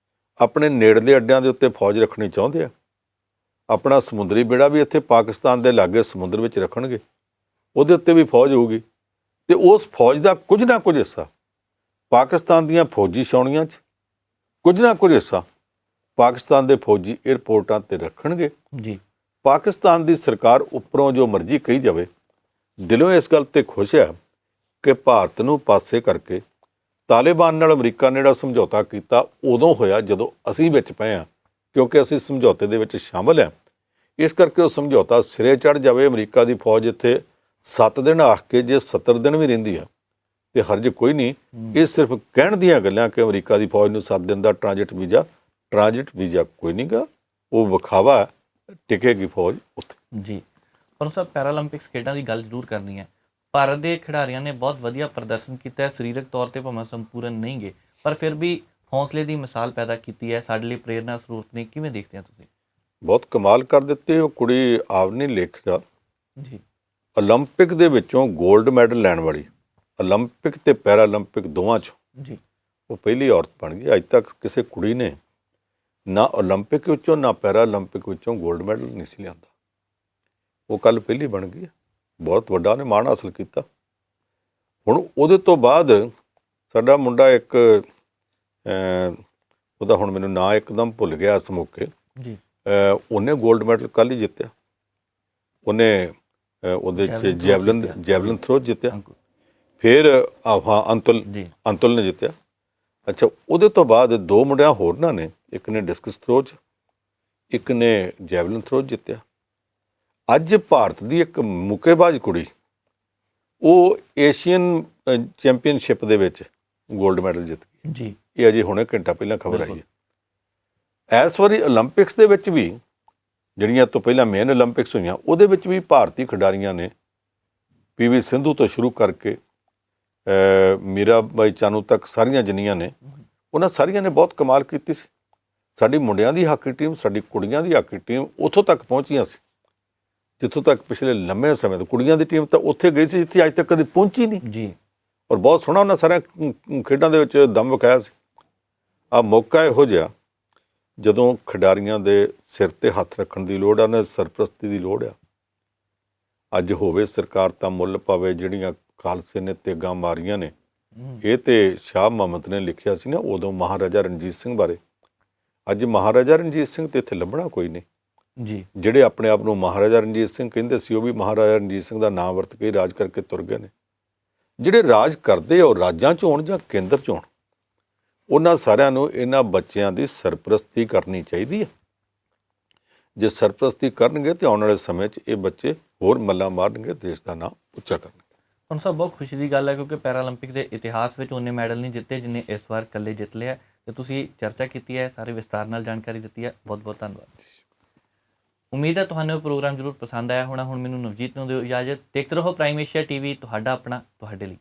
ਆਪਣੇ ਨੇੜਲੇ ਅੱਡਿਆਂ ਦੇ ਉੱਤੇ ਫੌਜ ਰੱਖਣੀ ਚਾਹੁੰਦੇ ਆ। ਆਪਣਾ ਸਮੁੰਦਰੀ ਬੇੜਾ ਵੀ ਇੱਥੇ ਪਾਕਿਸਤਾਨ ਦੇ ਲਾਗੇ ਸਮੁੰਦਰ ਵਿੱਚ ਰੱਖਣਗੇ, ਉਹਦੇ ਉੱਤੇ ਵੀ ਫੌਜ ਹੋਊਗੀ ਤੇ ਉਸ ਫੌਜ ਦਾ ਕੁਝ ਨਾ ਕੁਝ ਹਿੱਸਾ ਪਾਕਿਸਤਾਨ ਦੀਆਂ ਫੌਜੀ ਛਾਉਣੀਆਂ 'ਚ, ਕੁਝ ਨਾ ਕੁਝ ਹਿੱਸਾ ਪਾਕਿਸਤਾਨ ਦੇ ਫੌਜੀ ਏਅਰਪੋਰਟਾਂ 'ਤੇ ਰੱਖਣਗੇ ਜੀ। ਪਾਕਿਸਤਾਨ ਦੀ ਸਰਕਾਰ ਉੱਪਰੋਂ ਜੋ ਮਰਜ਼ੀ ਕਹੀ ਜਾਵੇ, ਦਿਲੋਂ ਇਸ ਗੱਲ 'ਤੇ ਖੁਸ਼ ਹੈ ਕਿ ਭਾਰਤ ਨੂੰ ਪਾਸੇ ਕਰਕੇ ਤਾਲਿਬਾਨ ਨਾਲ ਅਮਰੀਕਾ ਨੇ ਜਿਹੜਾ ਸਮਝੌਤਾ ਕੀਤਾ ਉਦੋਂ ਹੋਇਆ ਜਦੋਂ ਅਸੀਂ ਵਿੱਚ ਪਏ ਹਾਂ, ਕਿਉਂਕਿ ਅਸੀਂ ਸਮਝੌਤੇ ਦੇ ਵਿੱਚ ਸ਼ਾਮਲ ਹਾਂ। ਇਸ ਕਰਕੇ ਉਹ ਸਮਝੌਤਾ ਸਿਰੇ ਚੜ੍ਹ ਜਾਵੇ। ਅਮਰੀਕਾ ਦੀ ਫੌਜ ਇੱਥੇ 7 ਦਿਨ ਆ ਕੇ ਜੇ 70 ਦਿਨ ਵੀ ਰਹਿੰਦੀ ਆ ਤੇ ਹਰਜ ਕੋਈ ਨਹੀਂ। ਇਹ ਸਿਰਫ ਕਹਿਣ ਦੀਆਂ ਗੱਲਾਂ ਕਿ ਅਮਰੀਕਾ ਦੀ ਫੌਜ ਨੂੰ 7 ਦਿਨ ਦਾ ਟ੍ਰਾਂਜ਼ਿਟ ਵੀਜ਼ਾ ਕੋਈ ਨਹੀਂ ਗਾ, ਉਹ ਵਿਖਾਵਾ, ਟਿਕੇਗੀ ਫੌਜ ਉੱਥੇ ਜੀ। ਪਰ ਸਾਹਿਬ ਪੈਰਾਲੰਪਿਕਸ ਖੇਡਾਂ ਦੀ ਗੱਲ ਜ਼ਰੂਰ ਕਰਨੀ ਹੈ। ਭਾਰਤ ਦੇ ਖਿਡਾਰੀਆਂ ਨੇ ਬਹੁਤ ਵਧੀਆ ਪ੍ਰਦਰਸ਼ਨ ਕੀਤਾ ਹੈ, ਸਰੀਰਕ ਤੌਰ ਤੇ ਭਾਵੇਂ ਸੰਪੂਰਨ ਨਹੀਂ ਗਏ ਪਰ ਫਿਰ ਵੀ ਹੌਸਲੇ ਦੀ ਮਿਸਾਲ ਪੈਦਾ ਕੀਤੀ ਹੈ, ਸਾਡੇ ਲਈ ਪ੍ਰੇਰਨਾ ਸਰੋਤ ਨੇ। ਕਿਵੇਂ ਦੇਖਦੇ ਹੋ ਤੁਸੀਂ? ਬਹੁਤ ਕਮਾਲ ਕਰ ਦਿੱਤੇ ਉਹ ਕੁੜੀ ਆਵਨੀ ਲੇਖਾ ਜੀ। ਓਲੰਪਿਕ ਦੇ ਵਿੱਚੋਂ 골ਡ ਮੈਡਲ ਲੈਣ ਵਾਲੀ, ਓਲੰਪਿਕ ਤੇ ਪੈਰਾਲੰਪਿਕ ਦੋਵਾਂ 'ਚ ਜੀ, ਉਹ ਪਹਿਲੀ ਔਰਤ ਬਣ ਗਈ। ਅੱਜ ਤੱਕ ਕਿਸੇ ਕੁੜੀ ਨੇ ਨਾ ਓਲੰਪਿਕ ਵਿੱਚੋਂ ਨਾ ਪੈਰਾਲੰਪਿਕ ਵਿੱਚੋਂ 골ਡ ਮੈਡਲ ਨਹੀਂ ਸੀ ਲਿਆਂਦਾ। ਉਹ ਕੱਲ੍ਹ ਪਹਿਲੀ ਬਣ ਗਈ। ਬਹੁਤ ਵੱਡਾ ਉਹਨੇ ਮਾਣ ਹਾਸਲ ਕੀਤਾ। ਹੁਣ ਉਹਦੇ ਤੋਂ ਬਾਅਦ ਸਾਡਾ ਮੁੰਡਾ ਇੱਕ ਉਹਦਾ ਹੁਣ ਮੈਨੂੰ ਨਾਂ ਇੱਕਦਮ ਭੁੱਲ ਗਿਆ ਇਸ ਮੌਕੇ, ਜੀ ਉਹਨੇ 골ਡ ਮੈਡਲ ਕੱਲ੍ਹ ਹੀ ਜਿੱਤਿਆ। ਉਹਨੇ ਉਹਦੇ 'ਚ ਜੈਵਲਿਨ ਥਰੋ ਜਿੱਤਿਆ। ਅੰਕੁਰ। ਫਿਰ ਹਾਂ ਜੀ ਅੰਤੁਲ ਨੇ ਜਿੱਤਿਆ। ਅੱਛਾ, ਉਹਦੇ ਤੋਂ ਬਾਅਦ ਦੋ ਮੁੰਡਿਆਂ ਹੋਰਨਾਂ ਨੇ, ਇੱਕ ਨੇ ਡਿਸਕਸ ਥਰੋ 'ਚ, ਇੱਕ ਨੇ ਜੈਵਲਿਨ ਥਰੋ 'ਚ ਜਿੱਤਿਆ। ਅੱਜ ਭਾਰਤ ਦੀ ਇੱਕ ਮੁੱਕੇਬਾਜ਼ ਕੁੜੀ ਉਹ ਏਸ਼ੀਅਨ ਚੈਂਪੀਅਨਸ਼ਿਪ ਦੇ ਵਿੱਚ 골ਡ ਮੈਡਲ ਜਿੱਤ ਗਈ। ਜੀ ਇਹ ਅਜੇ ਹੁਣੇ ਘੰਟਾ ਪਹਿਲਾਂ ਖਬਰ ਆਈ ਹੈ। ਇਸ ਵਾਰੀ ਓਲੰਪਿਕਸ ਦੇ ਵਿੱਚ ਵੀ, ਜਿਹੜੀਆਂ ਤੋਂ ਪਹਿਲਾਂ ਮੇਨ ਓਲੰਪਿਕਸ ਹੋਈਆਂ, ਉਹਦੇ ਵਿੱਚ ਵੀ ਭਾਰਤੀ ਖਿਡਾਰੀਆਂ ਨੇ PV ਸਿੰਧੂ ਤੋਂ ਸ਼ੁਰੂ ਕਰਕੇ ਮੀਰਾ ਬਾਈ ਚਾਨੂ ਤੱਕ ਸਾਰੀਆਂ ਜਿੰਨੀਆਂ ਨੇ, ਉਹਨਾਂ ਸਾਰੀਆਂ ਨੇ ਬਹੁਤ ਕਮਾਲ ਕੀਤੀ ਸੀ। ਸਾਡੀ ਮੁੰਡਿਆਂ ਦੀ ਹਾਕੀ ਟੀਮ, ਸਾਡੀ ਕੁੜੀਆਂ ਦੀ ਹਾਕੀ ਟੀਮ ਉੱਥੋਂ ਤੱਕ ਪਹੁੰਚੀਆਂ ਸੀ ਜਿੱਥੋਂ ਤੱਕ ਪਿਛਲੇ ਲੰਮੇ ਸਮੇਂ ਤੋਂ ਕੁੜੀਆਂ ਦੀ ਟੀਮ ਤਾਂ ਉੱਥੇ ਗਈ ਸੀ ਜਿੱਥੇ ਅੱਜ ਤੱਕ ਕਦੇ ਪਹੁੰਚੀ ਨਹੀਂ। ਜੀ ਔਰ ਬਹੁਤ ਸੋਹਣਾ ਉਹਨਾਂ ਸਾਰਿਆਂ ਖੇਡਾਂ ਦੇ ਵਿੱਚ ਦਮ ਵਿਖਾਇਆ ਸੀ। ਆਹ ਮੌਕਾ ਇਹੋ ਜਿਹਾ ਜਦੋਂ ਖਿਡਾਰੀਆਂ ਦੇ ਸਿਰ ਤੇ ਹੱਥ ਰੱਖਣ ਦੀ ਲੋੜ ਆ, ਉਹਨਾਂ ਦੀ ਸਰਪ੍ਰਸਤੀ ਦੀ ਲੋੜ ਆ। ਅੱਜ ਹੋਵੇ ਸਰਕਾਰ ਤਾਂ ਮੁੱਲ ਪਾਵੇ, ਜਿਹੜੀਆਂ ਖਾਲਸੇ ਨੇ ਤੇਗਾਂ ਮਾਰੀਆਂ ਨੇ। ਇਹ ਤੇ ਸ਼ਾਹ ਮੁਹੰਮਦ ਨੇ ਲਿਖਿਆ ਸੀ ਨਾ ਉਦੋਂ ਮਹਾਰਾਜਾ ਰਣਜੀਤ ਸਿੰਘ ਬਾਰੇ। ਅੱਜ ਮਹਾਰਾਜਾ ਰਣਜੀਤ ਸਿੰਘ ਤੇ ਇੱਥੇ ਲੱਭਣਾ ਕੋਈ ਨਹੀਂ। ਜੀ ਜਿਹੜੇ ਆਪਣੇ ਆਪ ਨੂੰ ਮਹਾਰਾਜਾ ਰਣਜੀਤ ਸਿੰਘ ਕਹਿੰਦੇ ਸੀ, ਉਹ ਵੀ ਮਹਾਰਾਜਾ ਰਣਜੀਤ ਸਿੰਘ ਦਾ ਨਾਮ ਵਰਤ ਕੇ ਰਾਜ ਕਰਕੇ ਤੁਰ ਗਏ ਨੇ। ਜਿਹੜੇ ਰਾਜ ਕਰਦੇ ਆ ਉਹ ਰਾਜਾਂ 'ਚ ਹੋਣ ਜਾਂ ਕੇਂਦਰ 'ਚ ਹੋਣ, ਉਹਨਾਂ ਸਾਰਿਆਂ ਨੂੰ ਇਹਨਾਂ ਬੱਚਿਆਂ ਦੀ ਸਰਪ੍ਰਸਤੀ ਕਰਨੀ ਚਾਹੀਦੀ ਹੈ। ਜੇ ਸਰਪ੍ਰਸਤੀ ਕਰਨਗੇ ਤੇ ਆਉਣ ਵਾਲੇ ਸਮੇਂ 'ਚ ਇਹ ਬੱਚੇ ਹੋਰ ਮੱਲਾਂ ਮਾਰਨਗੇ, ਦੇਸ਼ ਦਾ ਨਾਮ ਉੱਚਾ ਕਰਨਗੇ। ਹੁਣ ਸਭ ਬਹੁਤ ਖੁਸ਼ੀ ਦੀ ਗੱਲ ਹੈ ਕਿਉਂਕਿ ਪੈਰਾਲੰਪਿਕ ਦੇ ਇਤਿਹਾਸ ਵਿੱਚ ਉਹਨੇ ਮੈਡਲ ਨਹੀਂ ਜਿੱਤੇ ਜਿੰਨੇ ਇਸ ਵਾਰ ਇਕੱਲੇ ਜਿੱਤ ਲਿਆ। ਤੇ ਤੁਸੀਂ ਚਰਚਾ ਕੀਤੀ ਹੈ, ਸਾਰੇ ਵਿਸਤਾਰ ਨਾਲ ਜਾਣਕਾਰੀ ਦਿੱਤੀ ਹੈ, ਬਹੁਤ ਬਹੁਤ ਧੰਨਵਾਦ। ਉਮੀਦ ਹੈ ਤੁਹਾਨੂੰ ਇਹ ਪ੍ਰੋਗਰਾਮ ਜ਼ਰੂਰ ਪਸੰਦ ਆਇਆ ਹੋਣਾ। ਹੁਣ ਮੈਨੂੰ ਨਵਜੀਤ ਨੂੰ ਦਿਓ ਇਜਾਜ਼ਤ। ਦੇਖਦੇ ਰਹੋ ਪ੍ਰਾਈਮ ਏਸ਼ੀਆ TV, ਤੁਹਾਡਾ ਆਪਣਾ, ਤੁਹਾਡੇ ਲਈ।